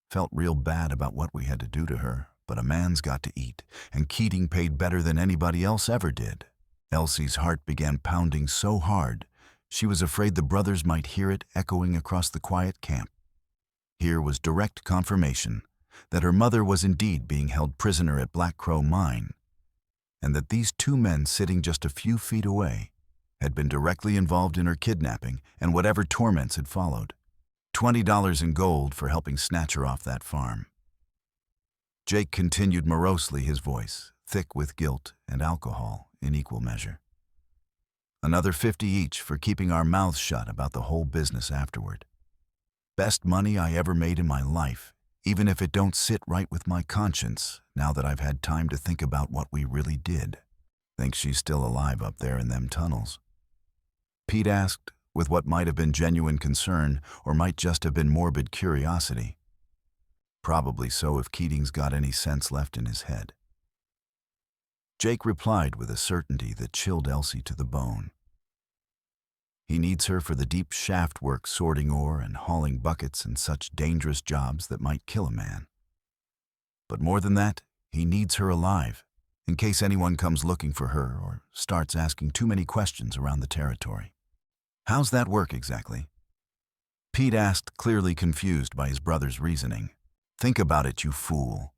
Felt real bad about what we had to do to her, but a man's got to eat, and Keating paid better than anybody else ever did." Elsie's heart began pounding so hard, she was afraid the brothers might hear it echoing across the quiet camp. Here was direct confirmation that her mother was indeed being held prisoner at Black Crow Mine, and that these two men sitting just a few feet away had been directly involved in her kidnapping and whatever torments had followed. $20 in gold for helping snatch her off that farm. Jake continued morosely, his voice thick with guilt and alcohol in equal measure. "Another 50 each for keeping our mouths shut about the whole business afterward. Best money I ever made in my life, even if it don't sit right with my conscience now that I've had time to think about what we really did." "Think she's still alive up there in them tunnels?" Pete asked, with what might have been genuine concern or might just have been morbid curiosity. Probably so if Keating's got any sense left in his head. Jake replied with a certainty that chilled Elsie to the bone. "He needs her for the deep shaft work, sorting ore and hauling buckets and such dangerous jobs that might kill a man. But more than that, he needs her alive, in case anyone comes looking for her or starts asking too many questions around the territory." "How's that work exactly?" Pete asked, clearly confused by his brother's reasoning. "Think about it, you fool,"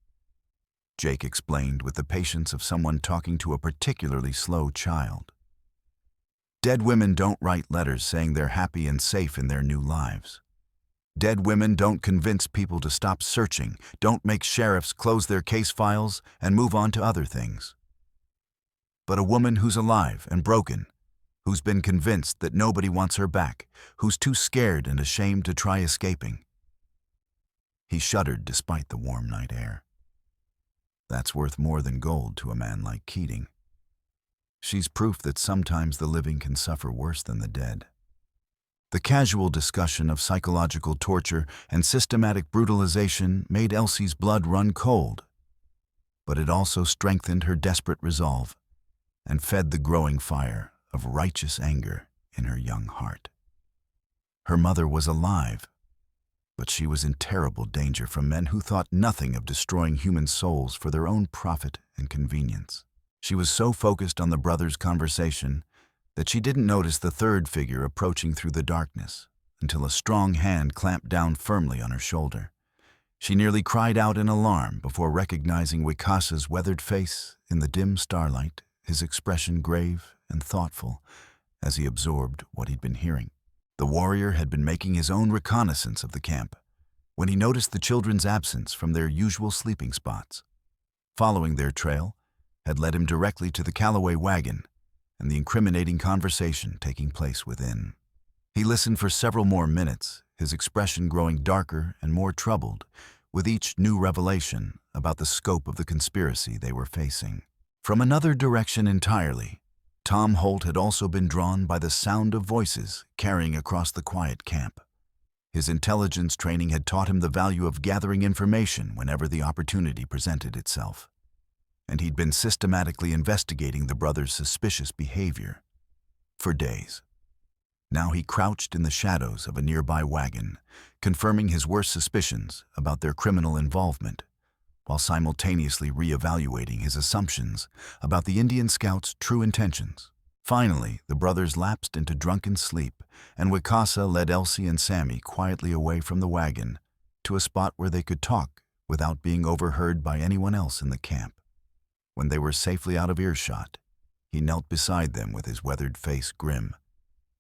Jake explained with the patience of someone talking to a particularly slow child. "Dead women don't write letters saying they're happy and safe in their new lives. Dead women don't convince people to stop searching, don't make sheriffs close their case files and move on to other things. But a woman who's alive and broken, who's been convinced that nobody wants her back, who's too scared and ashamed to try escaping." He shuddered despite the warm night air. "That's worth more than gold to a man like Keating. She's proof that sometimes the living can suffer worse than the dead." The casual discussion of psychological torture and systematic brutalization made Elsie's blood run cold, but it also strengthened her desperate resolve and fed the growing fire of righteous anger in her young heart. Her mother was alive, but she was in terrible danger from men who thought nothing of destroying human souls for their own profit and convenience. She was so focused on the brothers' conversation that she didn't notice the third figure approaching through the darkness until a strong hand clamped down firmly on her shoulder. She nearly cried out in alarm before recognizing Wicasa's weathered face in the dim starlight, his expression grave and thoughtful as he absorbed what he'd been hearing. The warrior had been making his own reconnaissance of the camp when he noticed the children's absence from their usual sleeping spots. Following their trail had led him directly to the Callaway wagon and the incriminating conversation taking place within. He listened for several more minutes, his expression growing darker and more troubled with each new revelation about the scope of the conspiracy they were facing. From another direction entirely, Tom Holt had also been drawn by the sound of voices carrying across the quiet camp. His intelligence training had taught him the value of gathering information whenever the opportunity presented itself, and he'd been systematically investigating the brothers' suspicious behavior for days. Now he crouched in the shadows of a nearby wagon, confirming his worst suspicions about their criminal involvement, while simultaneously re-evaluating his assumptions about the Indian scouts' true intentions. Finally, the brothers lapsed into drunken sleep, and Wicasa led Elsie and Sammy quietly away from the wagon to a spot where they could talk without being overheard by anyone else in the camp. When they were safely out of earshot, he knelt beside them with his weathered face grim,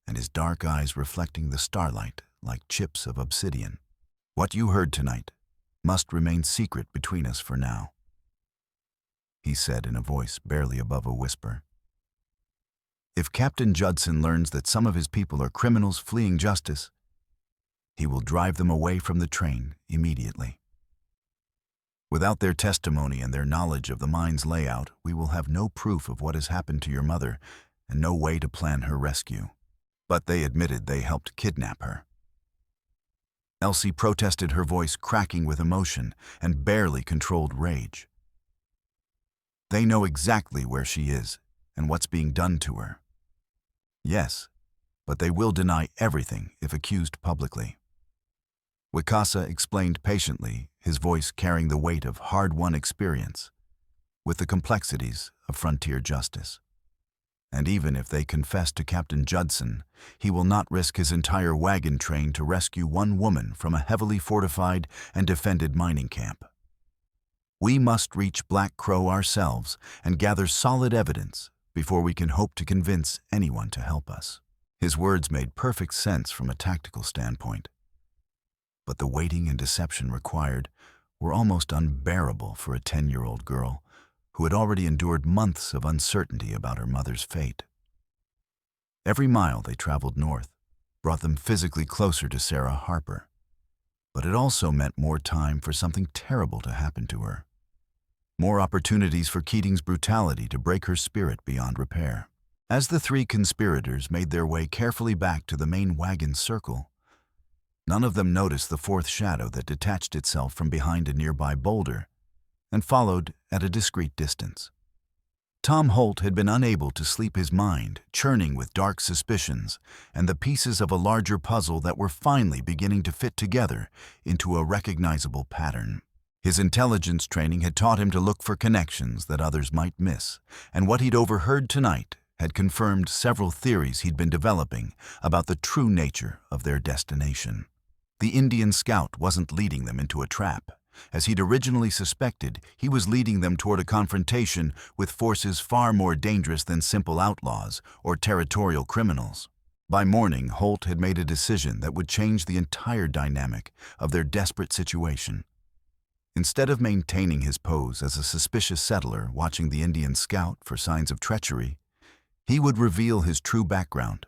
and his dark eyes reflecting the starlight like chips of obsidian. "What you heard tonight must remain secret between us for now," he said in a voice barely above a whisper. "If Captain Judson learns that some of his people are criminals fleeing justice, he will drive them away from the train immediately. Without their testimony and their knowledge of the mine's layout, we will have no proof of what has happened to your mother and no way to plan her rescue." But they admitted they helped kidnap her. Elsie protested, her voice cracking with emotion and barely controlled rage. "They know exactly where she is and what's being done to her." "Yes, but they will deny everything if accused publicly," Wicasa explained patiently, his voice carrying the weight of hard-won experience with the complexities of frontier justice. "And even if they confess to Captain Judson, he will not risk his entire wagon train to rescue one woman from a heavily fortified and defended mining camp. We must reach Black Crow ourselves and gather solid evidence before we can hope to convince anyone to help us." His words made perfect sense from a tactical standpoint, but the waiting and deception required were almost unbearable for a 10-year-old girl who had already endured months of uncertainty about her mother's fate. Every mile they traveled north brought them physically closer to Sarah Harper, but it also meant more time for something terrible to happen to her. More opportunities for Keating's brutality to break her spirit beyond repair. As the three conspirators made their way carefully back to the main wagon circle, none of them noticed the fourth shadow that detached itself from behind a nearby boulder and followed at a discreet distance. Tom Holt had been unable to sleep, his mind churning with dark suspicions and the pieces of a larger puzzle that were finally beginning to fit together into a recognizable pattern. His intelligence training had taught him to look for connections that others might miss, and what he'd overheard tonight had confirmed several theories he'd been developing about the true nature of their destination. The Indian scout wasn't leading them into a trap. As he'd originally suspected, he was leading them toward a confrontation with forces far more dangerous than simple outlaws or territorial criminals. By morning, Holt had made a decision that would change the entire dynamic of their desperate situation. Instead of maintaining his pose as a suspicious settler watching the Indian scout for signs of treachery, he would reveal his true background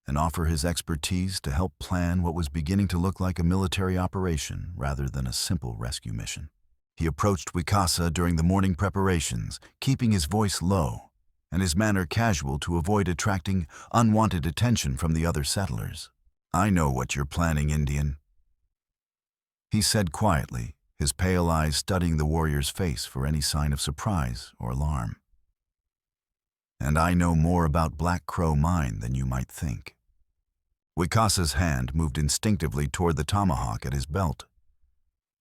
and offer his expertise to help plan what was beginning to look like a military operation rather than a simple rescue mission. He approached Wicasa during the morning preparations, keeping his voice low and his manner casual to avoid attracting unwanted attention from the other settlers. "I know what you're planning, Indian," he said quietly, his pale eyes studying the warrior's face for any sign of surprise or alarm. "And I know more about Black Crow Mine than you might think." Wicasa's hand moved instinctively toward the tomahawk at his belt,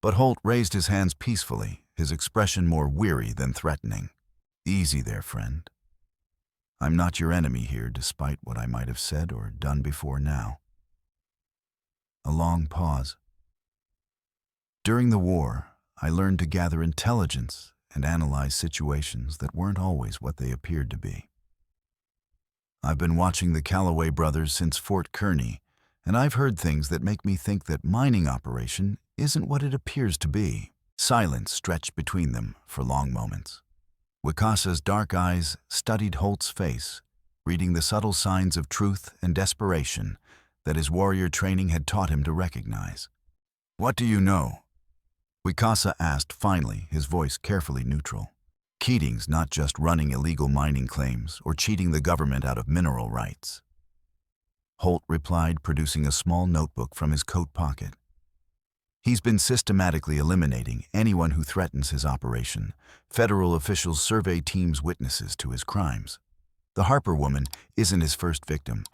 but Holt raised his hands peacefully, his expression more weary than threatening. "Easy there, friend. I'm not your enemy here, despite what I might have said or done before now." A long pause. "During the war, I learned to gather intelligence and analyze situations that weren't always what they appeared to be. I've been watching the Callaway brothers since Fort Kearny and I've heard things that make me think that mining operation isn't what it appears to be." Silence stretched between them for long moments. Wicasa's dark eyes studied Holt's face, reading the subtle signs of truth and desperation that his warrior training had taught him to recognize. "What do you know?" Wicasa asked finally, his voice carefully neutral. "Keating's not just running illegal mining claims or cheating the government out of mineral rights." Holt replied, producing a small notebook from his coat pocket. "He's been systematically eliminating anyone who threatens his operation. Federal officials survey teams witnesses to his crimes. The Harper woman isn't his first victim,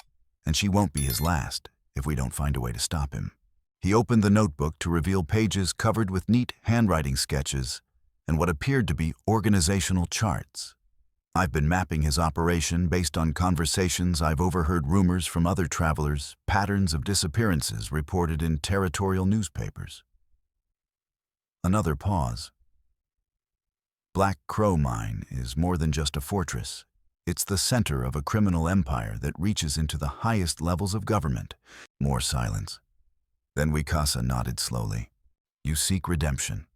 and she won't be his last if we don't find a way to stop him." He opened the notebook to reveal pages covered with neat handwriting sketches and what appeared to be organizational charts. "I've been mapping his operation based on conversations I've overheard, rumors from other travelers, patterns of disappearances reported in territorial newspapers." Another pause. Black Crow Mine is more than just a fortress. It's the center of a criminal empire that reaches into the highest levels of government. More silence. Then Wicasa nodded slowly. "You seek redemption,"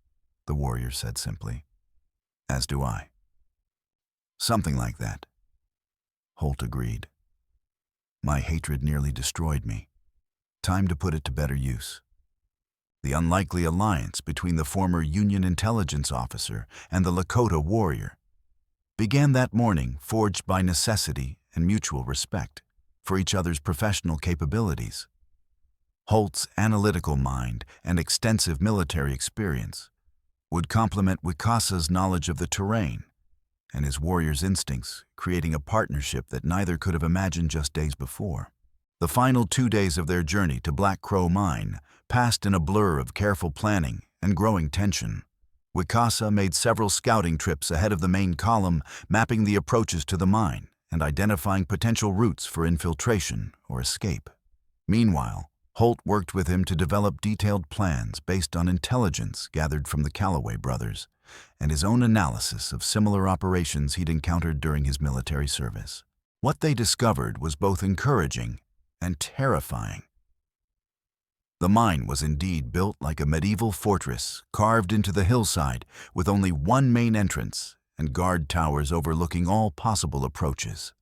the warrior said simply. "As do I." "Something like that," Holt agreed. "My hatred nearly destroyed me. Time to put it to better use." The unlikely alliance between the former Union intelligence officer and the Lakota warrior began that morning, forged by necessity and mutual respect for each other's professional capabilities. Holt's analytical mind and extensive military experience would complement Wicasa's knowledge of the terrain and his warrior's instincts, creating a partnership that neither could have imagined just days before. The final 2 days of their journey to Black Crow Mine passed in a blur of careful planning and growing tension. Wicasa made several scouting trips ahead of the main column, mapping the approaches to the mine and identifying potential routes for infiltration or escape. Meanwhile, Holt worked with him to develop detailed plans based on intelligence gathered from the Calloway brothers and his own analysis of similar operations he'd encountered during his military service. What they discovered was both encouraging and terrifying. The mine was indeed built like a medieval fortress carved into the hillside with only one main entrance and guard towers overlooking all possible approaches.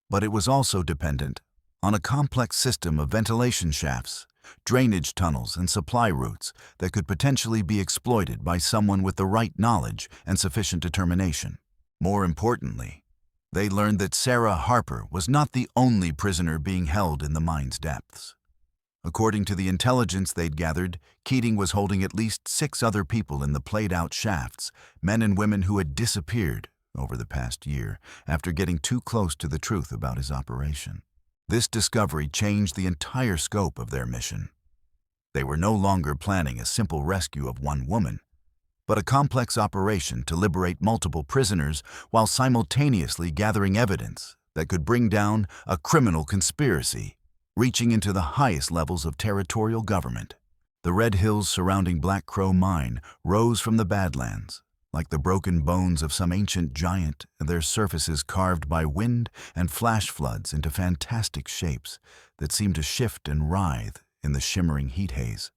But it was also dependent on a complex system of ventilation shafts, drainage tunnels, and supply routes that could potentially be exploited by someone with the right knowledge and sufficient determination. More importantly, they learned that Sarah Harper was not the only prisoner being held in the mine's depths. According to the intelligence they'd gathered, Keating was holding at least 6 other people in the played-out shafts, men and women who had disappeared over the past year after getting too close to the truth about his operation. This discovery changed the entire scope of their mission. They were no longer planning a simple rescue of one woman, but a complex operation to liberate multiple prisoners while simultaneously gathering evidence that could bring down a criminal conspiracy, reaching into the highest levels of territorial government. The red hills surrounding Black Crow Mine rose from the badlands, like the broken bones of some ancient giant, their surfaces carved by wind and flash floods into fantastic shapes that seemed to shift and writhe in the shimmering heat haze.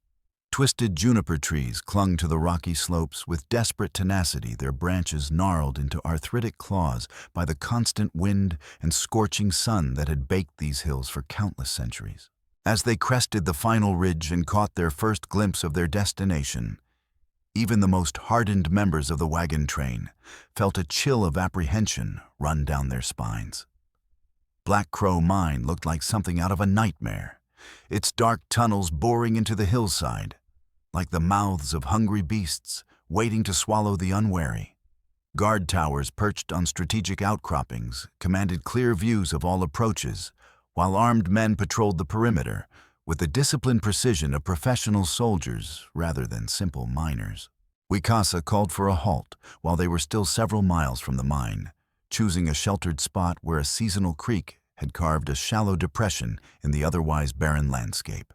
Twisted juniper trees clung to the rocky slopes with desperate tenacity, their branches gnarled into arthritic claws by the constant wind and scorching sun that had baked these hills for countless centuries. As they crested the final ridge and caught their first glimpse of their destination, even the most hardened members of the wagon train felt a chill of apprehension run down their spines. Black Crow Mine looked like something out of a nightmare, its dark tunnels boring into the hillside, like the mouths of hungry beasts waiting to swallow the unwary. Guard towers perched on strategic outcroppings commanded clear views of all approaches, while armed men patrolled the perimeter with the disciplined precision of professional soldiers rather than simple miners. Wicasa called for a halt while they were still several miles from the mine, choosing a sheltered spot where a seasonal creek had carved a shallow depression in the otherwise barren landscape.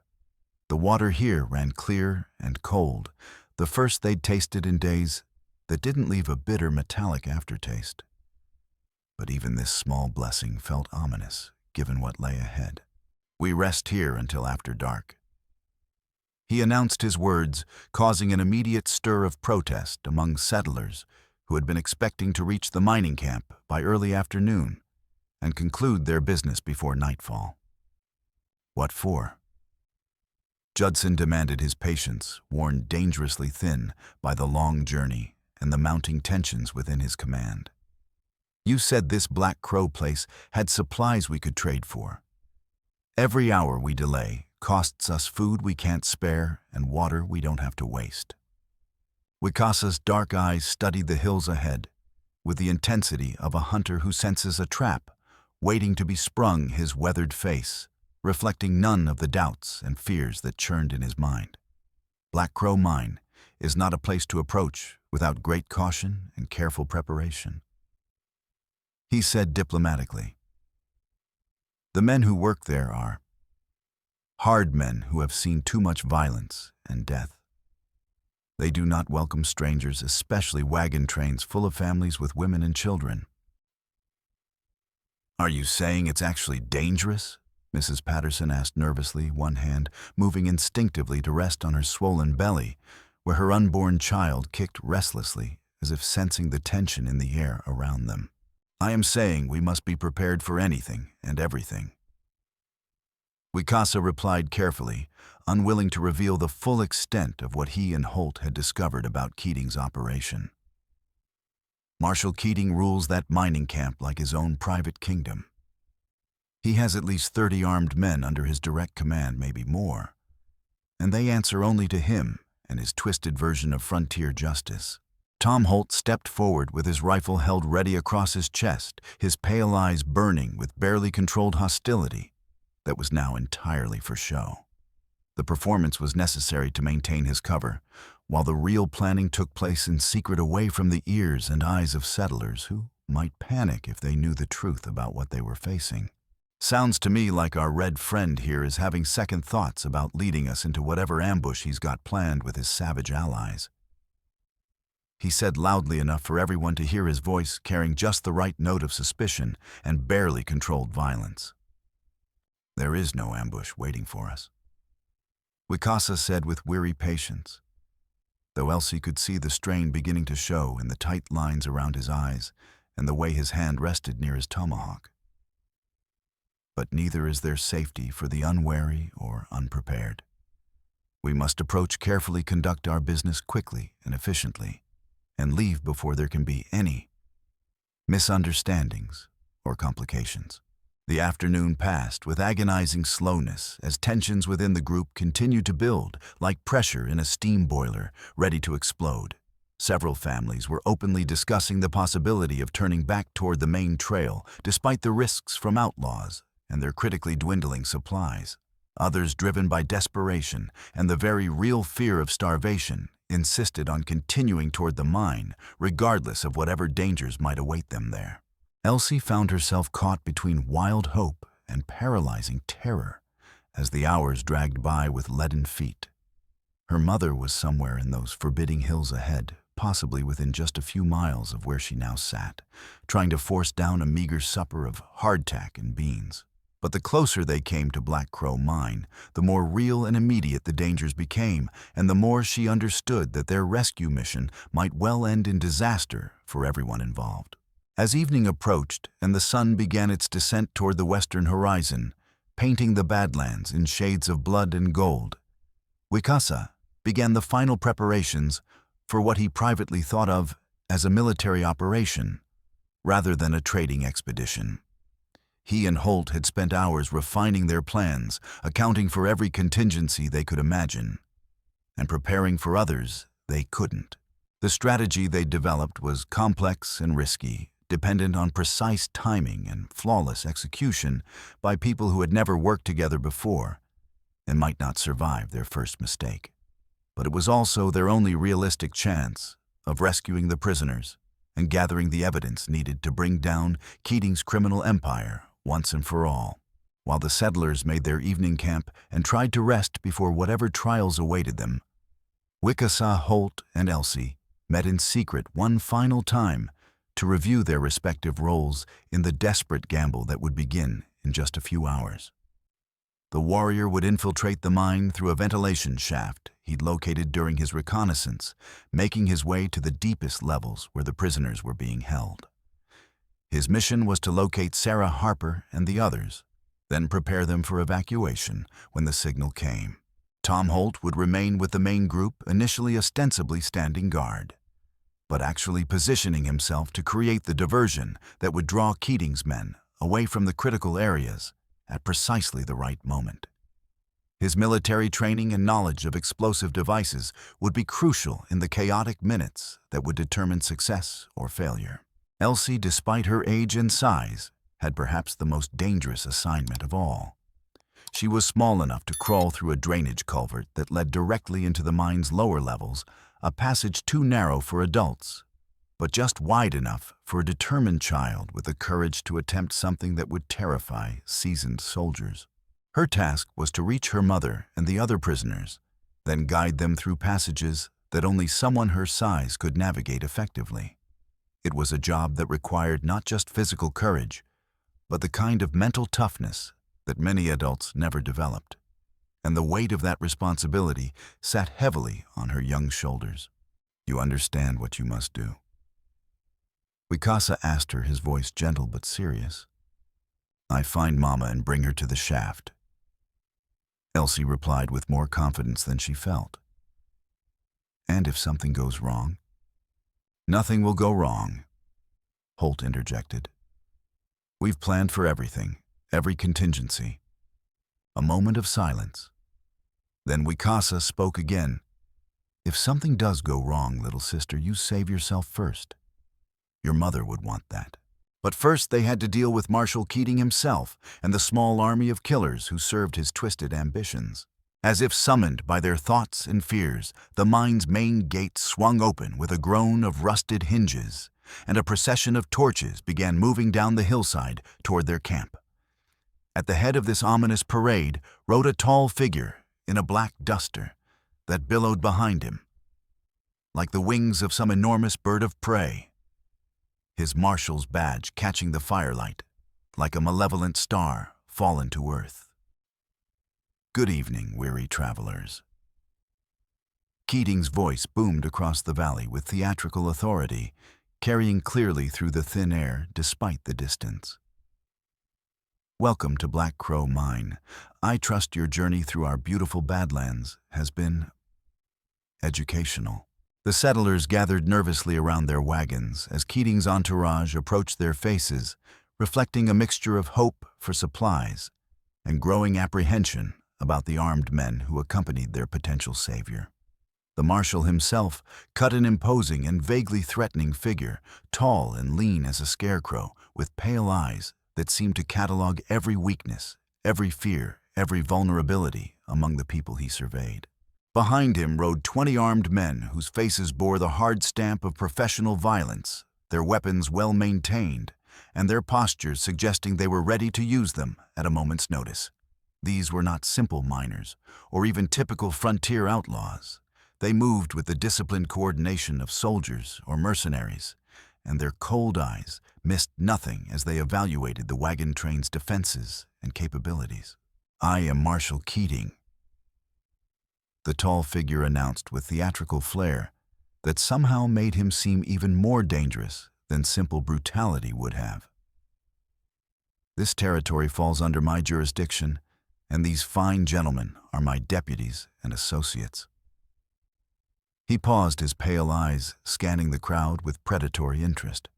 The water here ran clear and cold, the first they'd tasted in days that didn't leave a bitter metallic aftertaste. But even this small blessing felt ominous, given what lay ahead. We rest here until after dark." He announced his words, causing an immediate stir of protest among settlers who had been expecting to reach the mining camp by early afternoon and conclude their business before nightfall. "What for?" Judson demanded, his patience worn dangerously thin by the long journey and the mounting tensions within his command. "You said this Black Crow place had supplies we could trade for. Every hour we delay costs us food we can't spare and water we don't have to waste." Wicasa's dark eyes studied the hills ahead with the intensity of a hunter who senses a trap waiting to be sprung, his weathered face reflecting none of the doubts and fears that churned in his mind. Black Crow Mine is not a place to approach without great caution and careful preparation. He said diplomatically, "The men who work there are hard men who have seen too much violence and death. They do not welcome strangers, especially wagon trains full of families with women and children." "Are you saying it's actually dangerous?" Mrs. Patterson asked nervously, one hand moving instinctively to rest on her swollen belly, where her unborn child kicked restlessly, as if sensing the tension in the air around them. "I am saying we must be prepared for anything and everything." Wicasa replied carefully, unwilling to reveal the full extent of what he and Holt had discovered about Keating's operation. "Marshal Keating rules that mining camp like his own private kingdom. He has at least 30 armed men under his direct command, maybe more, and they answer only to him and his twisted version of frontier justice." Tom Holt stepped forward with his rifle held ready across his chest, his pale eyes burning with barely controlled hostility that was now entirely for show. The performance was necessary to maintain his cover, while the real planning took place in secret away from the ears and eyes of settlers who might panic if they knew the truth about what they were facing. "Sounds to me like our red friend here is having second thoughts about leading us into whatever ambush he's got planned with his savage allies," he said loudly enough for everyone to hear, his voice carrying just the right note of suspicion and barely controlled violence. "There is no ambush waiting for us," Wicasa said with weary patience, though Elsie could see the strain beginning to show in the tight lines around his eyes and the way his hand rested near his tomahawk. "But neither is there safety for the unwary or unprepared. We must approach carefully, conduct our business quickly and efficiently, and leave before there can be any misunderstandings or complications." The afternoon passed with agonizing slowness as tensions within the group continued to build like pressure in a steam boiler ready to explode. Several families were openly discussing the possibility of turning back toward the main trail despite the risks from outlaws and their critically dwindling supplies. Others, driven by desperation and the very real fear of starvation, insisted on continuing toward the mine, regardless of whatever dangers might await them there. Elsie found herself caught between wild hope and paralyzing terror as the hours dragged by with leaden feet. Her mother was somewhere in those forbidding hills ahead, possibly within just a few miles of where she now sat, trying to force down a meager supper of hardtack and beans. But the closer they came to Black Crow Mine, the more real and immediate the dangers became, and the more she understood that their rescue mission might well end in disaster for everyone involved. As evening approached and the sun began its descent toward the western horizon, painting the badlands in shades of blood and gold, Wicasa began the final preparations for what he privately thought of as a military operation rather than a trading expedition. He and Holt had spent hours refining their plans, accounting for every contingency they could imagine, and preparing for others they couldn't. The strategy they developed was complex and risky, dependent on precise timing and flawless execution by people who had never worked together before and might not survive their first mistake. But it was also their only realistic chance of rescuing the prisoners and gathering the evidence needed to bring down Keating's criminal empire once and for all. While the settlers made their evening camp and tried to rest before whatever trials awaited them, Wicasa, Holt, and Elsie met in secret one final time to review their respective roles in the desperate gamble that would begin in just a few hours. The warrior would infiltrate the mine through a ventilation shaft he'd located during his reconnaissance, making his way to the deepest levels where the prisoners were being held. His mission was to locate Sarah Harper and the others, then prepare them for evacuation when the signal came. Tom Holt would remain with the main group, initially ostensibly standing guard, but actually positioning himself to create the diversion that would draw Keating's men away from the critical areas at precisely the right moment. His military training and knowledge of explosive devices would be crucial in the chaotic minutes that would determine success or failure. Elsie, despite her age and size, had perhaps the most dangerous assignment of all. She was small enough to crawl through a drainage culvert that led directly into the mine's lower levels, a passage too narrow for adults, but just wide enough for a determined child with the courage to attempt something that would terrify seasoned soldiers. Her task was to reach her mother and the other prisoners, then guide them through passages that only someone her size could navigate effectively. It was a job that required not just physical courage, but the kind of mental toughness that many adults never developed, and the weight of that responsibility sat heavily on her young shoulders. "You understand what you must do?" Wicasa asked her, his voice gentle but serious. "I find Mama and bring her to the shaft." Elsie replied with more confidence than she felt. "And if something goes wrong?" "Nothing will go wrong," Holt interjected. "We've planned for everything, every contingency." A moment of silence. Then Wicasa spoke again. "If something does go wrong, little sister, you save yourself first. Your mother would want that." But first they had to deal with Marshal Keating himself and the small army of killers who served his twisted ambitions. As if summoned by their thoughts and fears, the mine's main gate swung open with a groan of rusted hinges, and a procession of torches began moving down the hillside toward their camp. At the head of this ominous parade rode a tall figure in a black duster that billowed behind him, like the wings of some enormous bird of prey, his marshal's badge catching the firelight like a malevolent star fallen to earth. "Good evening, weary travelers." Keating's voice boomed across the valley with theatrical authority, carrying clearly through the thin air despite the distance. "Welcome to Black Crow Mine. I trust your journey through our beautiful badlands has been educational." The settlers gathered nervously around their wagons as Keating's entourage approached their faces, reflecting a mixture of hope for supplies and growing apprehension about the armed men who accompanied their potential savior. The marshal himself cut an imposing and vaguely threatening figure, tall and lean as a scarecrow, with pale eyes that seemed to catalog every weakness, every fear, every vulnerability among the people he surveyed. Behind him rode 20 armed men whose faces bore the hard stamp of professional violence, their weapons well maintained, and their postures suggesting they were ready to use them at a moment's notice. These were not simple miners, or even typical frontier outlaws. They moved with the disciplined coordination of soldiers or mercenaries, and their cold eyes missed nothing as they evaluated the wagon train's defenses and capabilities. "I am Marshal Keating," the tall figure announced with theatrical flair that somehow made him seem even more dangerous than simple brutality would have. "This territory falls under my jurisdiction, and these fine gentlemen are my deputies and associates." He paused, his pale eyes scanning the crowd with predatory interest.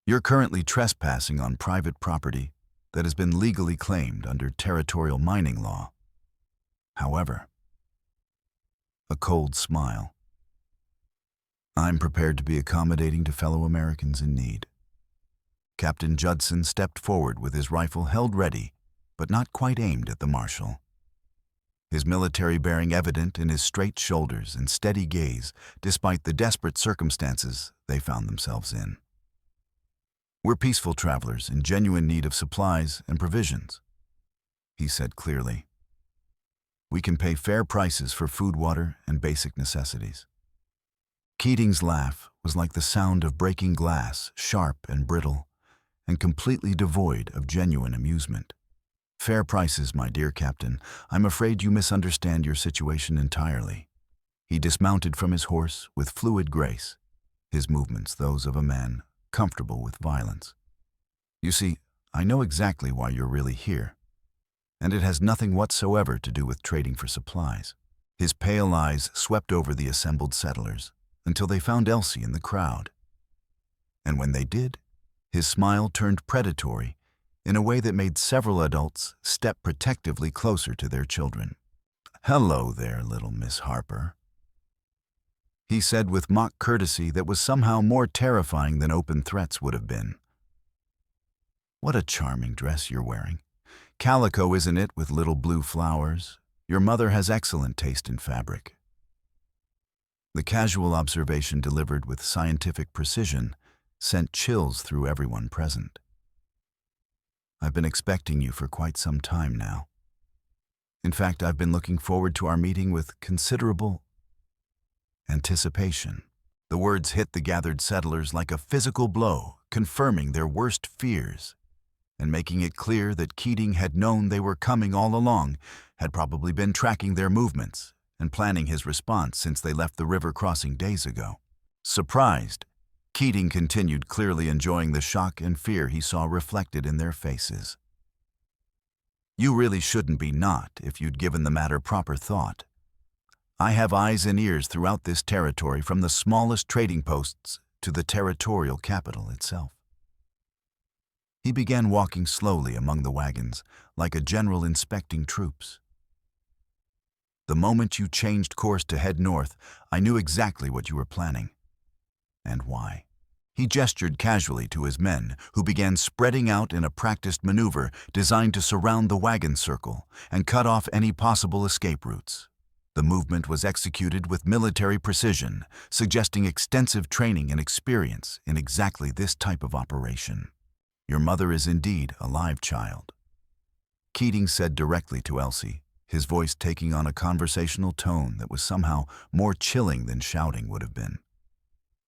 "You're currently trespassing on private property that has been legally claimed under territorial mining law. However," a cold smile, "I'm prepared to be accommodating to fellow Americans in need." Captain Judson stepped forward with his rifle held ready, but not quite aimed at the marshal. His military bearing evident in his straight shoulders and steady gaze, despite the desperate circumstances they found themselves in. "We're peaceful travelers in genuine need of supplies and provisions," he said clearly. "We can pay fair prices for food, water, and basic necessities." Keating's laugh was like the sound of breaking glass, sharp and brittle, and completely devoid of genuine amusement. Fair prices, my dear Captain. I'm afraid you misunderstand your situation entirely. He dismounted from his horse with fluid grace, his movements those of a man comfortable with violence. You see, I know exactly why you're really here, and it has nothing whatsoever to do with trading for supplies. His pale eyes swept over the assembled settlers until they found Elsie in the crowd. And when they did, his smile turned predatory in a way that made several adults step protectively closer to their children. "Hello there, little Miss Harper," he said with mock courtesy that was somehow more terrifying than open threats would have been. "What a charming dress you're wearing. Calico, isn't it, with little blue flowers? Your mother has excellent taste in fabric." The casual observation delivered with scientific precision sent chills through everyone present. "I've been expecting you for quite some time now. In fact, I've been looking forward to our meeting with considerable anticipation." The words hit the gathered settlers like a physical blow, confirming their worst fears, and making it clear that Keating had known they were coming all along, had probably been tracking their movements and planning his response since they left the river crossing days ago. Surprised, Keating continued, clearly enjoying the shock and fear he saw reflected in their faces. "You really shouldn't be not if you'd given the matter proper thought. I have eyes and ears throughout this territory, from the smallest trading posts to the territorial capital itself." He began walking slowly among the wagons, like a general inspecting troops. "The moment you changed course to head north, I knew exactly what you were planning. And why." He gestured casually to his men, who began spreading out in a practiced maneuver designed to surround the wagon circle and cut off any possible escape routes. The movement was executed with military precision, suggesting extensive training and experience in exactly this type of operation. "Your mother is indeed a live child," Keating said directly to Elsie, his voice taking on a conversational tone that was somehow more chilling than shouting would have been.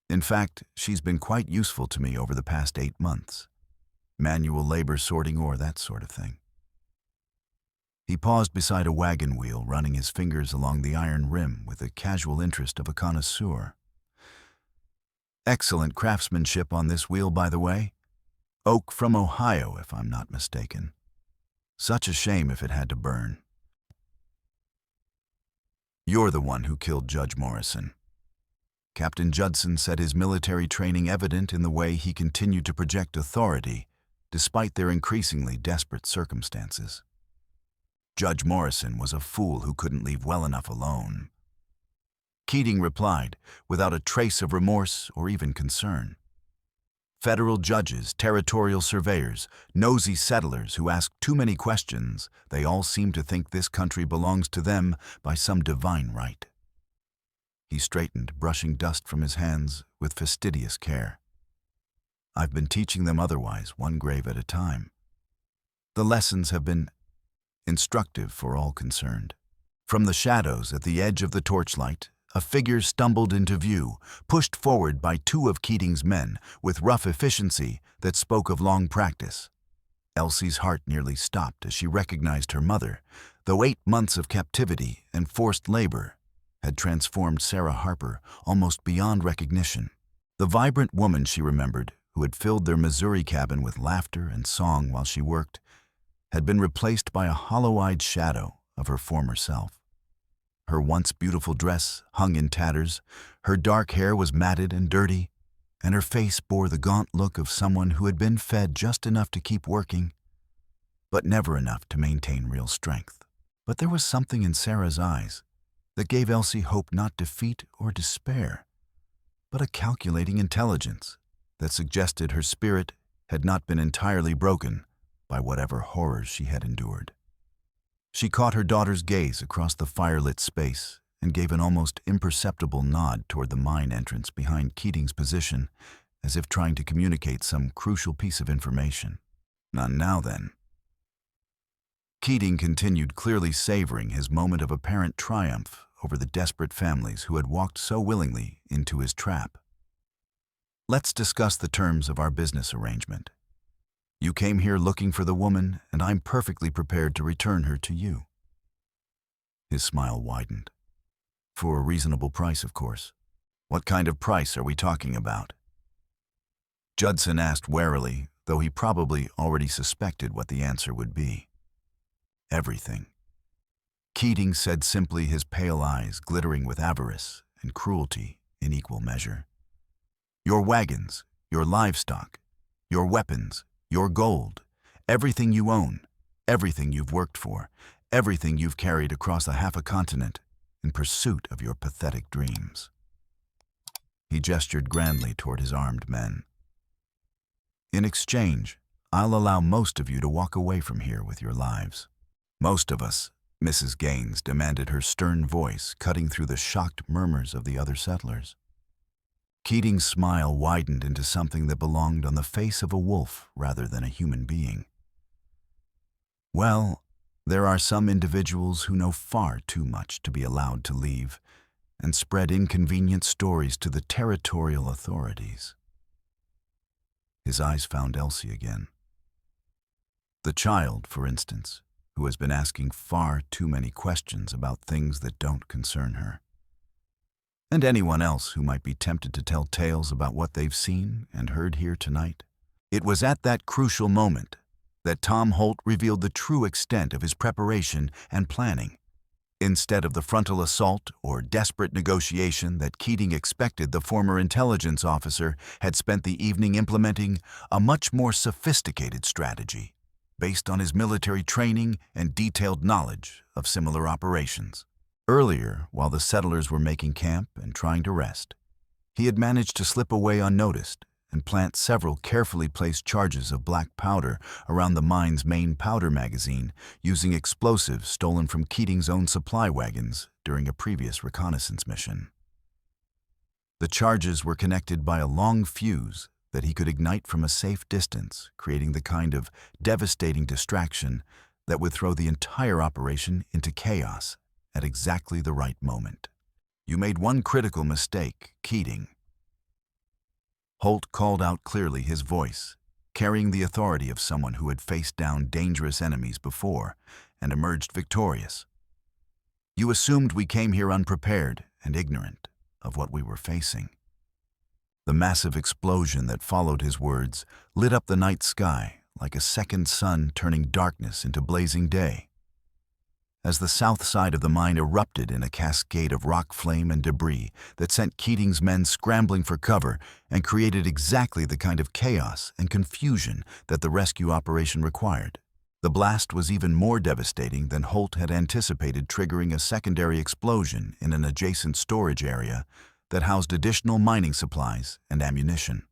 "In fact, she's been quite useful to me over the past 8 months. Manual labor, sorting ore, that sort of thing." He paused beside a wagon wheel, running his fingers along the iron rim with the casual interest of a connoisseur. "Excellent craftsmanship on this wheel, by the way. Oak from Ohio, if I'm not mistaken. Such a shame if it had to burn." "You're the one who killed Judge Morrison." Captain Judson said, his military training evident in the way he continued to project authority despite their increasingly desperate circumstances. "Judge Morrison was a fool who couldn't leave well enough alone," Keating replied, without a trace of remorse or even concern. "Federal judges, territorial surveyors, nosy settlers who ask too many questions, they all seem to think this country belongs to them by some divine right." He straightened, brushing dust from his hands with fastidious care. "I've been teaching them otherwise, one grave at a time. The lessons have been instructive for all concerned." From the shadows at the edge of the torchlight, a figure stumbled into view, pushed forward by 2 of Keating's men with rough efficiency that spoke of long practice. Elsie's heart nearly stopped as she recognized her mother, though 8 months of captivity and forced labor had transformed Sarah Harper almost beyond recognition. The vibrant woman she remembered, who had filled their Missouri cabin with laughter and song while she worked, had been replaced by a hollow-eyed shadow of her former self. Her once beautiful dress hung in tatters, her dark hair was matted and dirty, and her face bore the gaunt look of someone who had been fed just enough to keep working, but never enough to maintain real strength. But there was something in Sarah's eyes that gave Elsie hope, not defeat or despair, but a calculating intelligence that suggested her spirit had not been entirely broken by whatever horrors she had endured. She caught her daughter's gaze across the firelit space and gave an almost imperceptible nod toward the mine entrance behind Keating's position, as if trying to communicate some crucial piece of information. "None now, then." Keating continued, clearly savoring his moment of apparent triumph over the desperate families who had walked so willingly into his trap. "Let's discuss the terms of our business arrangement. You came here looking for the woman, and I'm perfectly prepared to return her to you." His smile widened. "For a reasonable price, of course. What kind of price are we talking about?" Judson asked warily, though he probably already suspected what the answer would be. "Everything." Keating said simply, his pale eyes glittering with avarice and cruelty in equal measure. "Your wagons, your livestock, your weapons, your gold, everything you own, everything you've worked for, everything you've carried across half a continent in pursuit of your pathetic dreams." He gestured grandly toward his armed men. "In exchange, I'll allow most of you to walk away from here with your lives." "Most of us," Mrs. Gaines demanded, her stern voice cutting through the shocked murmurs of the other settlers. Keating's smile widened into something that belonged on the face of a wolf rather than a human being. "Well, there are some individuals who know far too much to be allowed to leave and spread inconvenient stories to the territorial authorities." His eyes found Elsie again. "The child, for instance, who has been asking far too many questions about things that don't concern her. And anyone else who might be tempted to tell tales about what they've seen and heard here tonight." It was at that crucial moment that Tom Holt revealed the true extent of his preparation and planning. Instead of the frontal assault or desperate negotiation that Keating expected, the former intelligence officer had spent the evening implementing a much more sophisticated strategy, based on his military training and detailed knowledge of similar operations. Earlier, while the settlers were making camp and trying to rest, he had managed to slip away unnoticed and plant several carefully placed charges of black powder around the mine's main powder magazine, using explosives stolen from Keating's own supply wagons during a previous reconnaissance mission. The charges were connected by a long fuse that he could ignite from a safe distance, creating the kind of devastating distraction that would throw the entire operation into chaos at exactly the right moment. "You made one critical mistake, Keating." Holt called out clearly, his voice carrying the authority of someone who had faced down dangerous enemies before and emerged victorious. "You assumed we came here unprepared and ignorant of what we were facing." The massive explosion that followed his words lit up the night sky like a second sun, turning darkness into blazing day. As the south side of the mine erupted in a cascade of rock flame and debris that sent Keating's men scrambling for cover and created exactly the kind of chaos and confusion that the rescue operation required. The blast was even more devastating than Holt had anticipated, triggering a secondary explosion in an adjacent storage area that housed additional mining supplies and ammunition.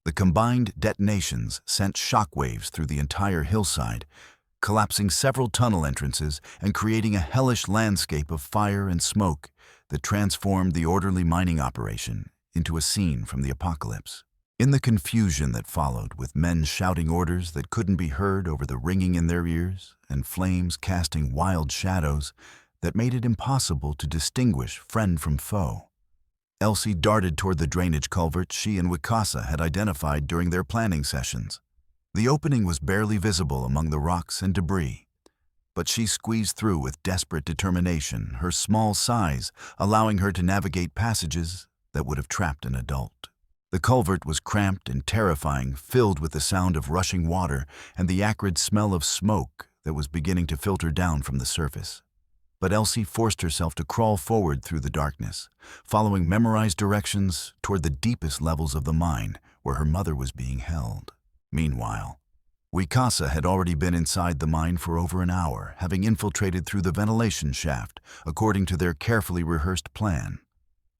The combined detonations sent shockwaves through the entire hillside, collapsing several tunnel entrances and creating a hellish landscape of fire and smoke that transformed the orderly mining operation into a scene from the apocalypse. In the confusion that followed, with men shouting orders that couldn't be heard over the ringing in their ears and flames casting wild shadows that made it impossible to distinguish friend from foe, Elsie darted toward the drainage culvert she and Wicasa had identified during their planning sessions. The opening was barely visible among the rocks and debris, but she squeezed through with desperate determination, her small size allowing her to navigate passages that would have trapped an adult. The culvert was cramped and terrifying, filled with the sound of rushing water and the acrid smell of smoke that was beginning to filter down from the surface. But Elsie forced herself to crawl forward through the darkness, following memorized directions toward the deepest levels of the mine where her mother was being held. Meanwhile, Wicasa had already been inside the mine for over an hour, having infiltrated through the ventilation shaft according to their carefully rehearsed plan.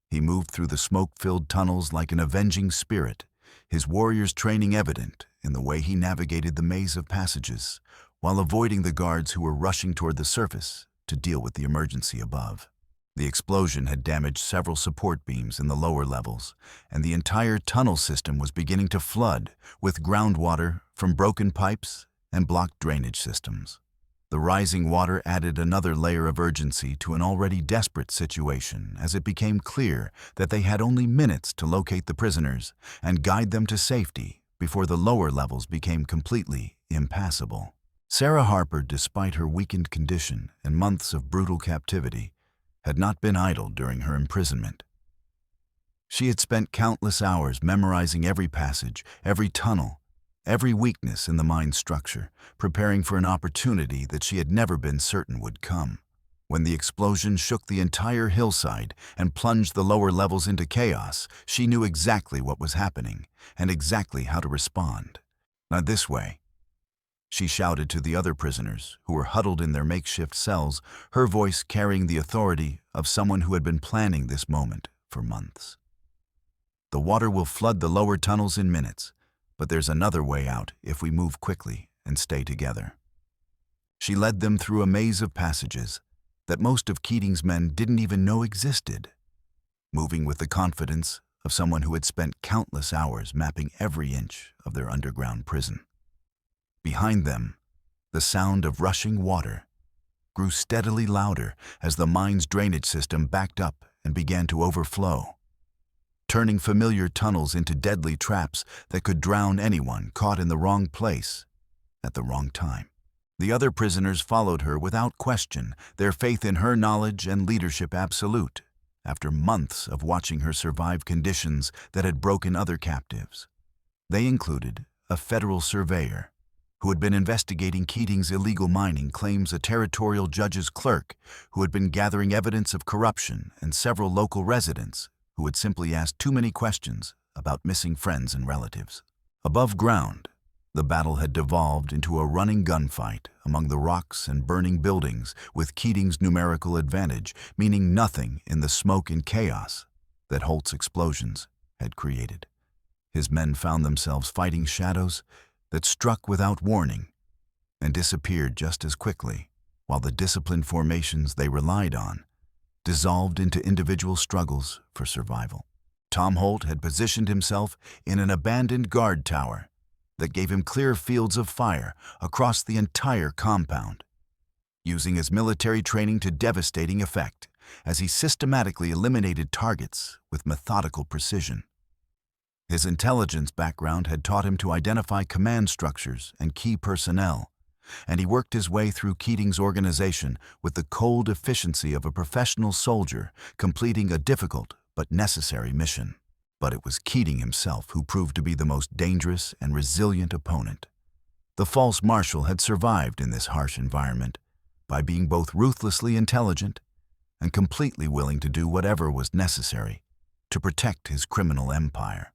He moved through the smoke-filled tunnels like an avenging spirit, his warrior's training evident in the way he navigated the maze of passages, while avoiding the guards who were rushing toward the surface to deal with the emergency above. The explosion had damaged several support beams in the lower levels, and the entire tunnel system was beginning to flood with groundwater from broken pipes and blocked drainage systems. The rising water added another layer of urgency to an already desperate situation, as it became clear that they had only minutes to locate the prisoners and guide them to safety before the lower levels became completely impassable. Sarah Harper, despite her weakened condition and months of brutal captivity, had not been idle during her imprisonment. She had spent countless hours memorizing every passage, every tunnel, every weakness in the mine's structure, preparing for an opportunity that she had never been certain would come. When the explosion shook the entire hillside and plunged the lower levels into chaos, she knew exactly what was happening and exactly how to respond. "Not this way," she shouted to the other prisoners who were huddled in their makeshift cells, her voice carrying the authority of someone who had been planning this moment for months. "The water will flood the lower tunnels in minutes, but there's another way out if we move quickly and stay together." She led them through a maze of passages that most of Keating's men didn't even know existed, moving with the confidence of someone who had spent countless hours mapping every inch of their underground prison. Behind them, the sound of rushing water grew steadily louder as the mine's drainage system backed up and began to overflow, turning familiar tunnels into deadly traps that could drown anyone caught in the wrong place at the wrong time. The other prisoners followed her without question, their faith in her knowledge and leadership absolute, after months of watching her survive conditions that had broken other captives. They included a federal surveyor who had been investigating Keating's illegal mining claims, a territorial judge's clerk who had been gathering evidence of corruption, and several local residents who had simply asked too many questions about missing friends and relatives. Above ground, the battle had devolved into a running gunfight among the rocks and burning buildings, with Keating's numerical advantage meaning nothing in the smoke and chaos that Holt's explosions had created. His men found themselves fighting shadows that struck without warning and disappeared just as quickly, while the disciplined formations they relied on dissolved into individual struggles for survival. Tom Holt had positioned himself in an abandoned guard tower that gave him clear fields of fire across the entire compound, using his military training to devastating effect as he systematically eliminated targets with methodical precision. His intelligence background had taught him to identify command structures and key personnel, and he worked his way through Keating's organization with the cold efficiency of a professional soldier completing a difficult but necessary mission. But it was Keating himself who proved to be the most dangerous and resilient opponent. The false marshal had survived in this harsh environment by being both ruthlessly intelligent and completely willing to do whatever was necessary to protect his criminal empire.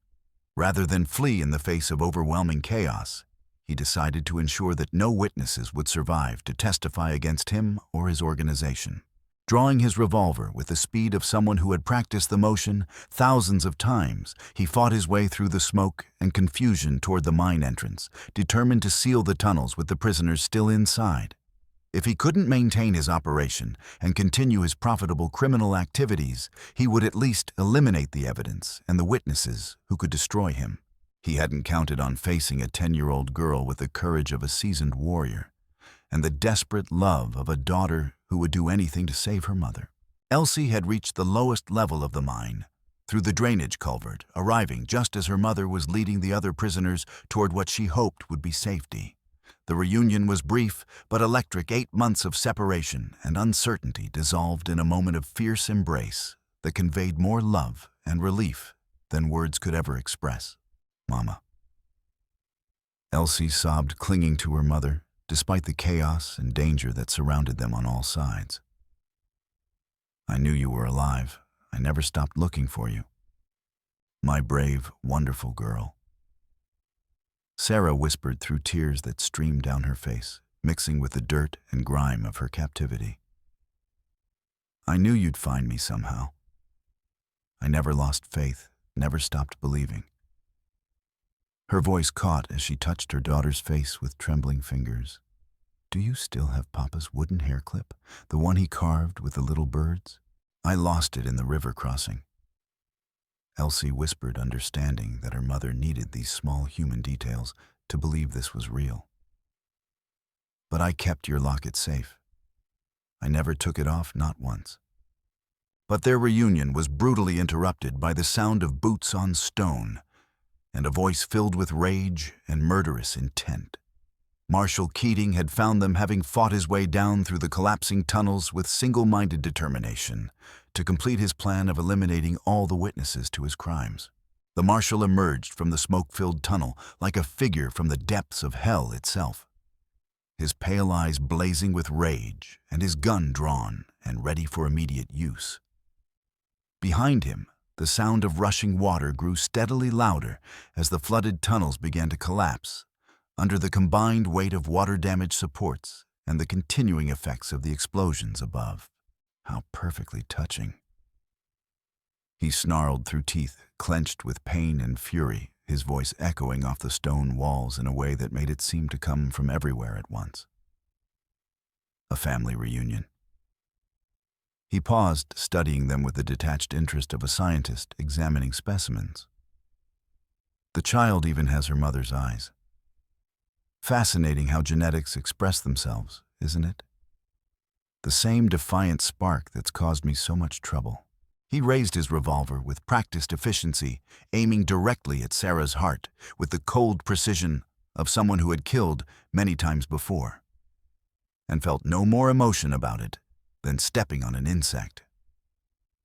Rather than flee in the face of overwhelming chaos, he decided to ensure that no witnesses would survive to testify against him or his organization. Drawing his revolver with the speed of someone who had practiced the motion thousands of times, he fought his way through the smoke and confusion toward the mine entrance, determined to seal the tunnels with the prisoners still inside. If he couldn't maintain his operation and continue his profitable criminal activities, he would at least eliminate the evidence and the witnesses who could destroy him. He hadn't counted on facing a 10-year-old girl with the courage of a seasoned warrior and the desperate love of a daughter who would do anything to save her mother. Elsie had reached the lowest level of the mine, through the drainage culvert, arriving just as her mother was leading the other prisoners toward what she hoped would be safety. The reunion was brief but electric. 8 months of separation and uncertainty dissolved in a moment of fierce embrace that conveyed more love and relief than words could ever express. "Mama." Elsie sobbed, clinging to her mother, despite the chaos and danger that surrounded them on all sides. "I knew you were alive. I never stopped looking for you. My brave, wonderful girl." Sarah whispered through tears that streamed down her face, mixing with the dirt and grime of her captivity. "I knew you'd find me somehow. I never lost faith, never stopped believing." Her voice caught as she touched her daughter's face with trembling fingers. "Do you still have Papa's wooden hair clip, the one he carved with the little birds?" "I lost it in the river crossing." Elsie whispered, understanding that her mother needed these small human details to believe this was real. "But I kept your locket safe. I never took it off, not once." But their reunion was brutally interrupted by the sound of boots on stone and a voice filled with rage and murderous intent. Marshal Keating had found them having fought his way down through the collapsing tunnels with single-minded determination to complete his plan of eliminating all the witnesses to his crimes. The marshal emerged from the smoke-filled tunnel like a figure from the depths of hell itself, his pale eyes blazing with rage and his gun drawn and ready for immediate use. Behind him, the sound of rushing water grew steadily louder as the flooded tunnels began to collapse under the combined weight of water-damaged supports and the continuing effects of the explosions above. How perfectly touching. He snarled through teeth, clenched with pain and fury, his voice echoing off the stone walls in a way that made it seem to come from everywhere at once. A family reunion. He paused, studying them with the detached interest of a scientist examining specimens. The child even has her mother's eyes. Fascinating how genetics express themselves, isn't it? The same defiant spark that's caused me so much trouble. He raised his revolver with practiced efficiency, aiming directly at Sarah's heart with the cold precision of someone who had killed many times before, and felt no more emotion about it than stepping on an insect.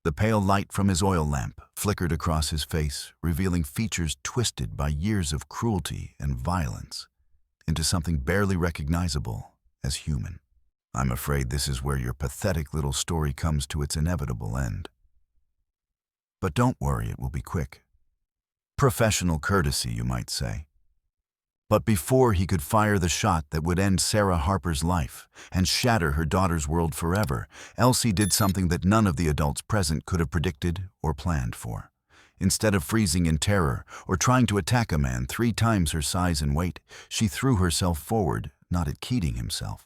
The pale light from his oil lamp flickered across his face, revealing features twisted by years of cruelty and violence into something barely recognizable as human. I'm afraid this is where your pathetic little story comes to its inevitable end. But don't worry, it will be quick. Professional courtesy, you might say. But before he could fire the shot that would end Sarah Harper's life and shatter her daughter's world forever, Elsie did something that none of the adults present could have predicted or planned for. Instead of freezing in terror or trying to attack a man 3 times her size and weight, she threw herself forward, not at Keating himself,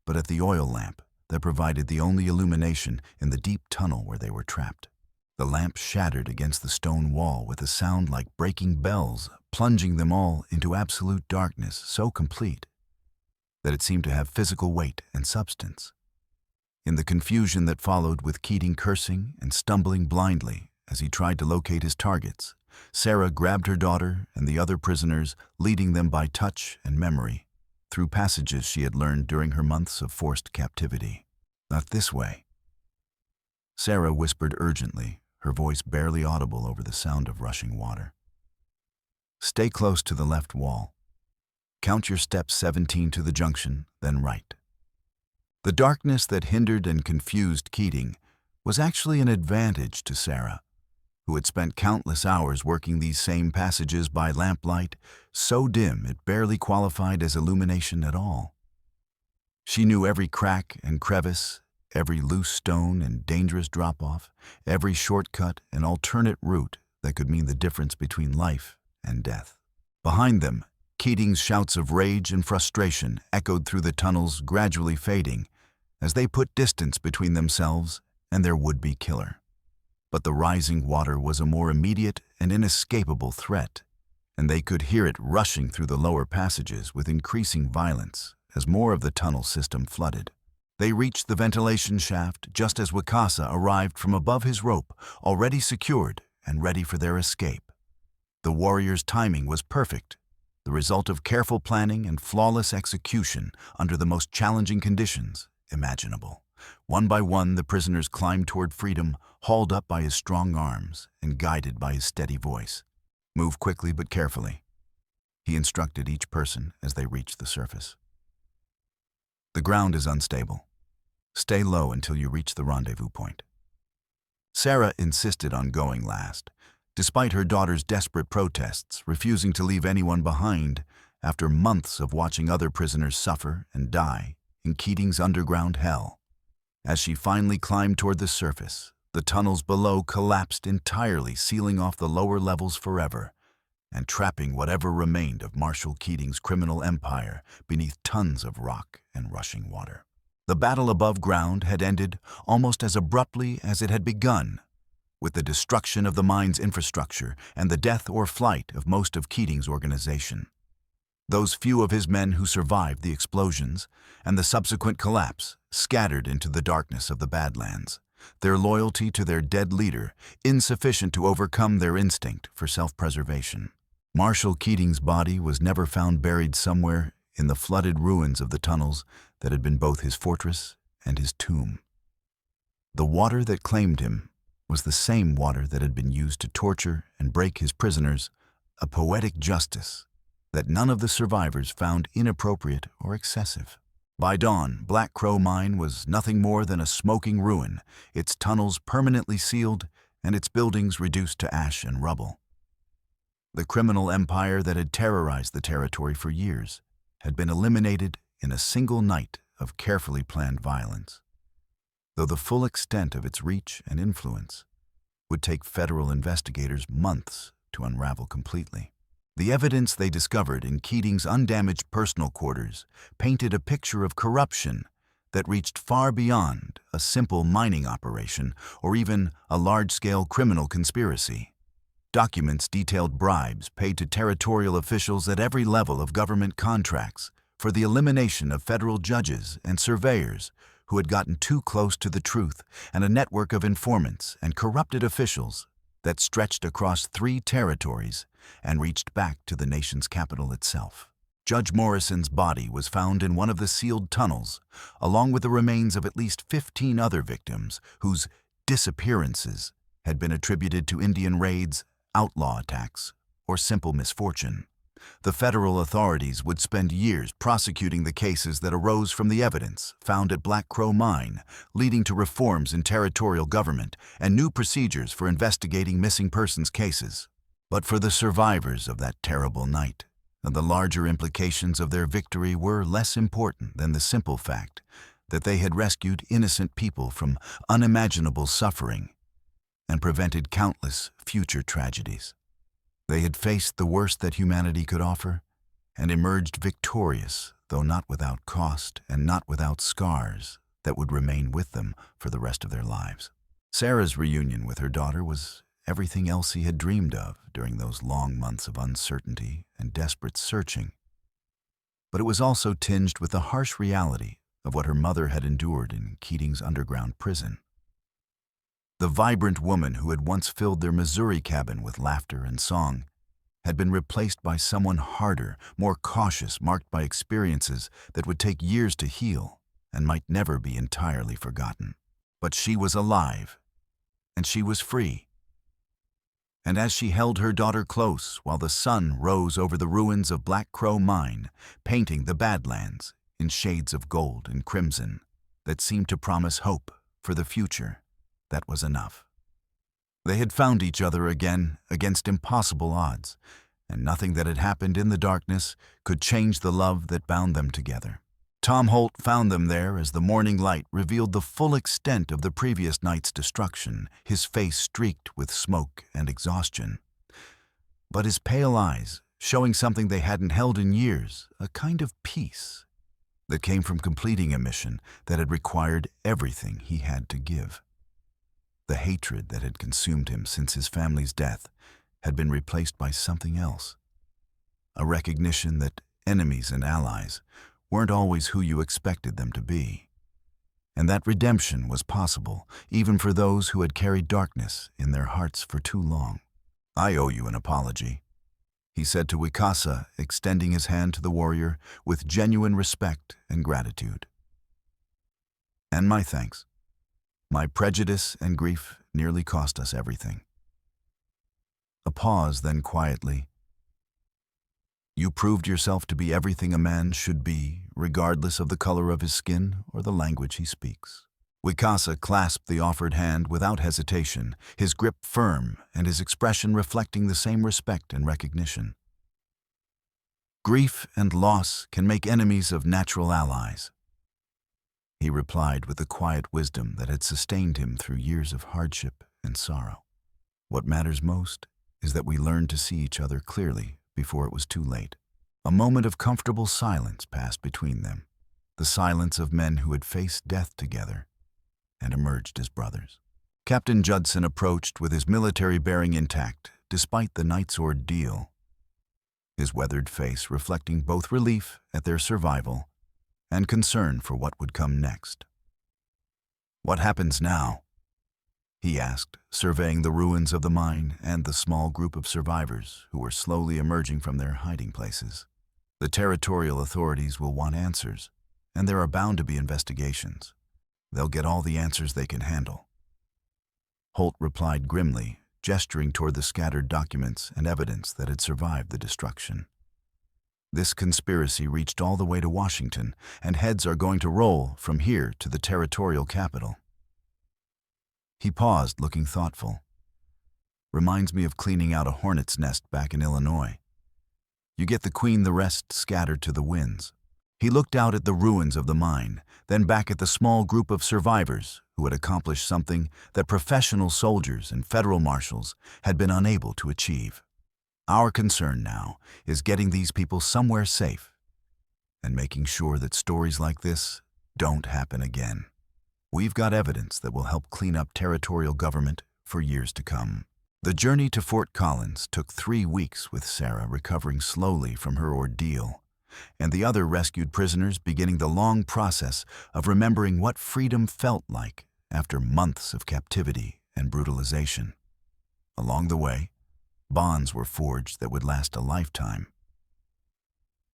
but at the oil lamp that provided the only illumination in the deep tunnel where they were trapped. The lamp shattered against the stone wall with a sound like breaking bells, plunging them all into absolute darkness so complete that it seemed to have physical weight and substance. In the confusion that followed, with Keating cursing and stumbling blindly as he tried to locate his targets, Sarah grabbed her daughter and the other prisoners, leading them by touch and memory through passages she had learned during her months of forced captivity. "Not this way," Sarah whispered urgently, her voice barely audible over the sound of rushing water. "Stay close to the left wall. Count your steps 17 to the junction, then right." The darkness that hindered and confused Keating was actually an advantage to Sarah, who had spent countless hours working these same passages by lamplight, so dim it barely qualified as illumination at all. She knew every crack and crevice, every loose stone and dangerous drop-off, every shortcut and alternate route that could mean the difference between life and death. Behind them, Keating's shouts of rage and frustration echoed through the tunnels, gradually fading as they put distance between themselves and their would-be killer. But the rising water was a more immediate and inescapable threat, and they could hear it rushing through the lower passages with increasing violence as more of the tunnel system flooded. They reached the ventilation shaft just as Wicasa arrived from above his rope, already secured and ready for their escape. The warrior's timing was perfect, the result of careful planning and flawless execution under the most challenging conditions imaginable. One by one, the prisoners climbed toward freedom, hauled up by his strong arms and guided by his steady voice. "Move quickly but carefully," he instructed each person as they reached the surface. "The ground is unstable. Stay low until you reach the rendezvous point." Sarah insisted on going last, despite her daughter's desperate protests, refusing to leave anyone behind after months of watching other prisoners suffer and die in Keating's underground hell. As she finally climbed toward the surface, the tunnels below collapsed entirely, sealing off the lower levels forever and trapping whatever remained of Marshal Keating's criminal empire beneath tons of rock and rushing water. The battle above ground had ended almost as abruptly as it had begun, with the destruction of the mine's infrastructure and the death or flight of most of Keating's organization. Those few of his men who survived the explosions and the subsequent collapse scattered into the darkness of the badlands, their loyalty to their dead leader insufficient to overcome their instinct for self-preservation. Marshal Keating's body was never found buried somewhere in the flooded ruins of the tunnels that had been both his fortress and his tomb. The water that claimed him was the same water that had been used to torture and break his prisoners, a poetic justice that none of the survivors found inappropriate or excessive. By dawn, Black Crow Mine was nothing more than a smoking ruin, its tunnels permanently sealed and its buildings reduced to ash and rubble. The criminal empire that had terrorized the territory for years had been eliminated in a single night of carefully planned violence, though the full extent of its reach and influence would take federal investigators months to unravel completely. The evidence they discovered in Keating's undamaged personal quarters painted a picture of corruption that reached far beyond a simple mining operation or even a large-scale criminal conspiracy. Documents detailed bribes paid to territorial officials at every level of government contracts for the elimination of federal judges and surveyors who had gotten too close to the truth, and a network of informants and corrupted officials that stretched across 3 territories and reached back to the nation's capital itself. Judge Morrison's body was found in one of the sealed tunnels, along with the remains of at least 15 other victims whose disappearances had been attributed to Indian raids, outlaw attacks, or simple misfortune. The federal authorities would spend years prosecuting the cases that arose from the evidence found at Black Crow Mine, leading to reforms in territorial government and new procedures for investigating missing persons cases. But for the survivors of that terrible night, the larger implications of their victory were less important than the simple fact that they had rescued innocent people from unimaginable suffering and prevented countless future tragedies. They had faced the worst that humanity could offer and emerged victorious, though not without cost and not without scars that would remain with them for the rest of their lives. Sarah's reunion with her daughter was everything Elsie had dreamed of during those long months of uncertainty and desperate searching. But it was also tinged with the harsh reality of what her mother had endured in Keating's underground prison. The vibrant woman who had once filled their Missouri cabin with laughter and song had been replaced by someone harder, more cautious, marked by experiences that would take years to heal and might never be entirely forgotten. But she was alive, and she was free. And as she held her daughter close while the sun rose over the ruins of Black Crow Mine, painting the Badlands in shades of gold and crimson that seemed to promise hope for the future, that was enough. They had found each other again against impossible odds, and nothing that had happened in the darkness could change the love that bound them together. Tom Holt found them there as the morning light revealed the full extent of the previous night's destruction, his face streaked with smoke and exhaustion. But his pale eyes, showing something they hadn't held in years, a kind of peace that came from completing a mission that had required everything he had to give. The hatred that had consumed him since his family's death had been replaced by something else, a recognition that enemies and allies weren't always who you expected them to be, and that redemption was possible even for those who had carried darkness in their hearts for too long. "I owe you an apology," he said to Wicasa, extending his hand to the warrior with genuine respect and gratitude. "And my thanks. My prejudice and grief nearly cost us everything." A pause, then quietly, "You proved yourself to be everything a man should be, regardless of the color of his skin or the language he speaks." Wicasa clasped the offered hand without hesitation, his grip firm and his expression reflecting the same respect and recognition. "Grief and loss can make enemies of natural allies," he replied with the quiet wisdom that had sustained him through years of hardship and sorrow. "What matters most is that we learn to see each other clearly before it was too late." A moment of comfortable silence passed between them, the silence of men who had faced death together and emerged as brothers. Captain Judson approached with his military bearing intact, despite the night's ordeal, his weathered face reflecting both relief at their survival and concern for what would come next. "What happens now?" he asked, surveying the ruins of the mine and the small group of survivors who were slowly emerging from their hiding places. The territorial authorities will want answers, and there are bound to be investigations. They'll get all the answers they can handle. Holt replied grimly, gesturing toward the scattered documents and evidence that had survived the destruction. This conspiracy reached all the way to Washington, and heads are going to roll from here to the territorial capital. He paused, looking thoughtful. Reminds me of cleaning out a hornet's nest back in Illinois. You get the queen, the rest scattered to the winds. He looked out at the ruins of the mine, then back at the small group of survivors who had accomplished something that professional soldiers and federal marshals had been unable to achieve. Our concern now is getting these people somewhere safe and making sure that stories like this don't happen again. We've got evidence that will help clean up territorial government for years to come. The journey to Fort Collins took 3 weeks, with Sarah recovering slowly from her ordeal, and the other rescued prisoners beginning the long process of remembering what freedom felt like after months of captivity and brutalization. Along the way, bonds were forged that would last a lifetime.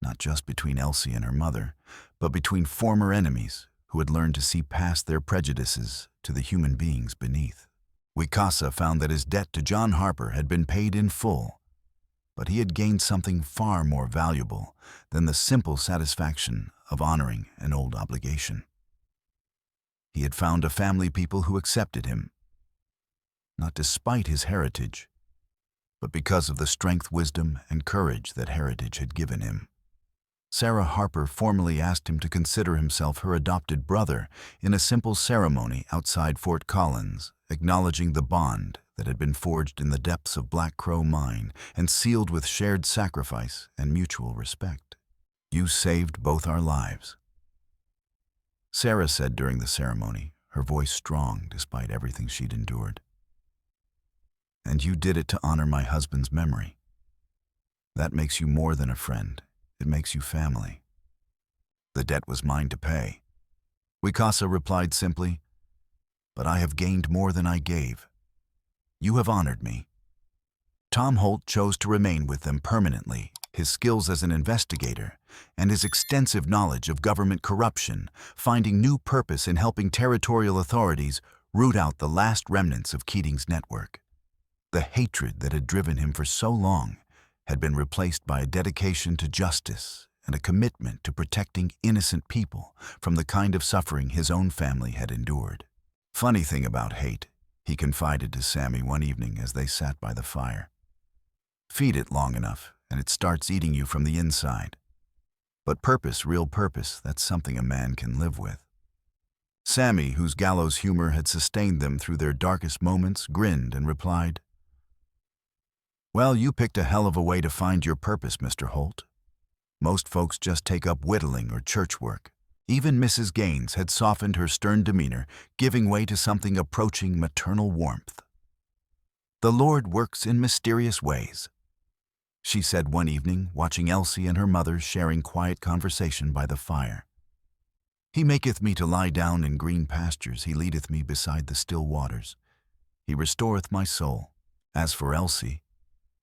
Not just between Elsie and her mother, but between former enemies who had learned to see past their prejudices to the human beings beneath. Wicasa found that his debt to John Harper had been paid in full, but he had gained something far more valuable than the simple satisfaction of honoring an old obligation. He had found a family people who accepted him, not despite his heritage, but because of the strength, wisdom, and courage that heritage had given him. Sarah Harper formally asked him to consider himself her adopted brother in a simple ceremony outside Fort Collins, acknowledging the bond that had been forged in the depths of Black Crow Mine and sealed with shared sacrifice and mutual respect. "You saved both our lives," Sarah said during the ceremony, her voice strong despite everything she'd endured. "And you did it to honor my husband's memory. That makes you more than a friend. It makes you family." "The debt was mine to pay," Wicasa replied simply, "but I have gained more than I gave. You have honored me." Tom Holt chose to remain with them permanently. His skills as an investigator and his extensive knowledge of government corruption, finding new purpose in helping territorial authorities root out the last remnants of Keating's network. The hatred that had driven him for so long had been replaced by a dedication to justice and a commitment to protecting innocent people from the kind of suffering his own family had endured. "Funny thing about hate," he confided to Sammy one evening as they sat by the fire. "Feed it long enough, and it starts eating you from the inside. But purpose, real purpose, that's something a man can live with." Sammy, whose gallows humor had sustained them through their darkest moments, grinned and replied, "Well, you picked a hell of a way to find your purpose, Mr. Holt. Most folks just take up whittling or church work." Even Mrs. Gaines had softened her stern demeanor, giving way to something approaching maternal warmth. "The Lord works in mysterious ways," she said one evening, watching Elsie and her mother sharing quiet conversation by the fire. "He maketh me to lie down in green pastures, he leadeth me beside the still waters. He restoreth my soul." As for Elsie,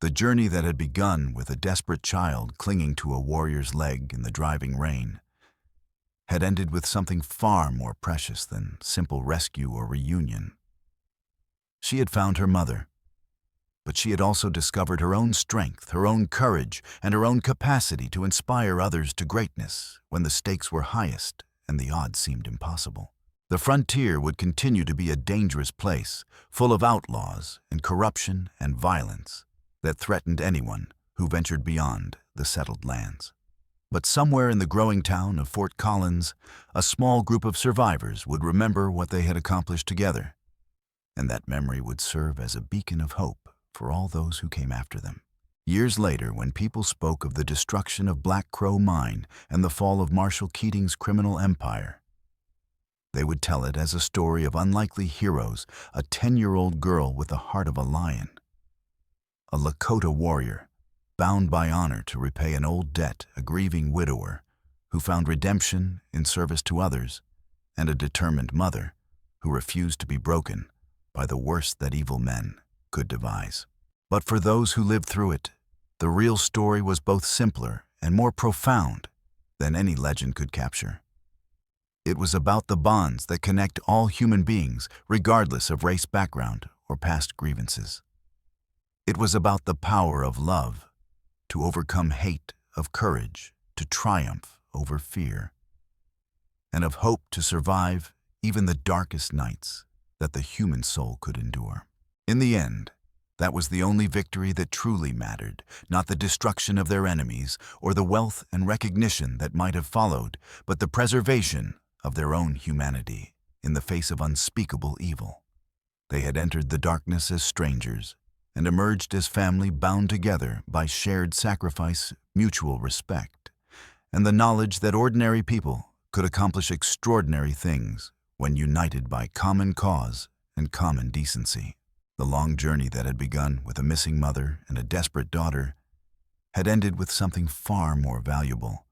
the journey that had begun with a desperate child clinging to a warrior's leg in the driving rain had ended with something far more precious than simple rescue or reunion. She had found her mother, but she had also discovered her own strength, her own courage, and her own capacity to inspire others to greatness when the stakes were highest and the odds seemed impossible. The frontier would continue to be a dangerous place, full of outlaws and corruption and violence that threatened anyone who ventured beyond the settled lands. But somewhere in the growing town of Fort Collins, a small group of survivors would remember what they had accomplished together, and that memory would serve as a beacon of hope for all those who came after them. Years later, when people spoke of the destruction of Black Crow Mine and the fall of Marshal Keating's criminal empire, they would tell it as a story of unlikely heroes, a 10-year-old girl with the heart of a lion, a Lakota warrior bound by honor to repay an old debt, a grieving widower who found redemption in service to others, and a determined mother who refused to be broken by the worst that evil men could devise. But for those who lived through it, the real story was both simpler and more profound than any legend could capture. It was about the bonds that connect all human beings, regardless of race background or past grievances. It was about the power of love to overcome hate, of courage to triumph over fear, and of hope to survive even the darkest nights that the human soul could endure. In the end, that was the only victory that truly mattered, not the destruction of their enemies or the wealth and recognition that might have followed, but the preservation of their own humanity in the face of unspeakable evil. They had entered the darkness as strangers and emerged as family bound together by shared sacrifice, mutual respect, and the knowledge that ordinary people could accomplish extraordinary things when united by common cause and common decency. The long journey that had begun with a missing mother and a desperate daughter had ended with something far more valuable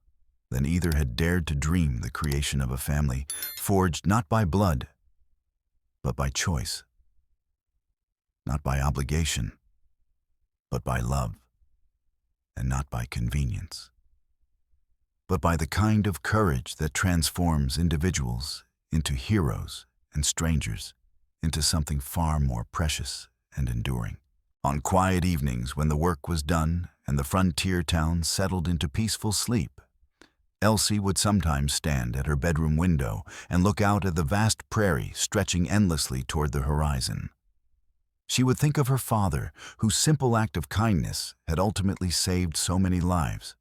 than either had dared to dream: the creation of a family forged not by blood, but by choice, not by obligation, but by love, and not by convenience, but by the kind of courage that transforms individuals into heroes and strangers into something far more precious and enduring. On quiet evenings when the work was done and the frontier town settled into peaceful sleep, Elsie would sometimes stand at her bedroom window and look out at the vast prairie stretching endlessly toward the horizon. She would think of her father, whose simple act of kindness had ultimately saved so many lives,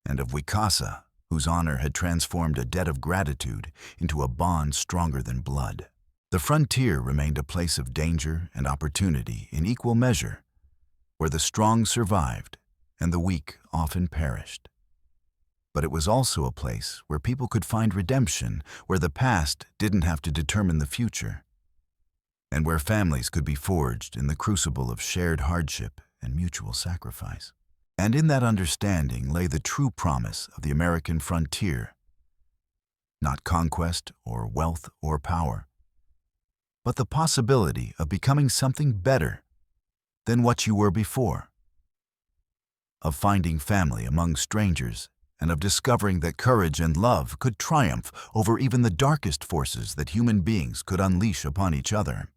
and of Wicasa, whose honor had transformed a debt of gratitude into a bond stronger than blood. The frontier remained a place of danger and opportunity in equal measure, where the strong survived and the weak often perished. But it was also a place where people could find redemption, where the past didn't have to determine the future, and where families could be forged in the crucible of shared hardship and mutual sacrifice. And in that understanding lay the true promise of the American frontier: not conquest or wealth or power, but the possibility of becoming something better than what you were before, of finding family among strangers, and of discovering that courage and love could triumph over even the darkest forces that human beings could unleash upon each other.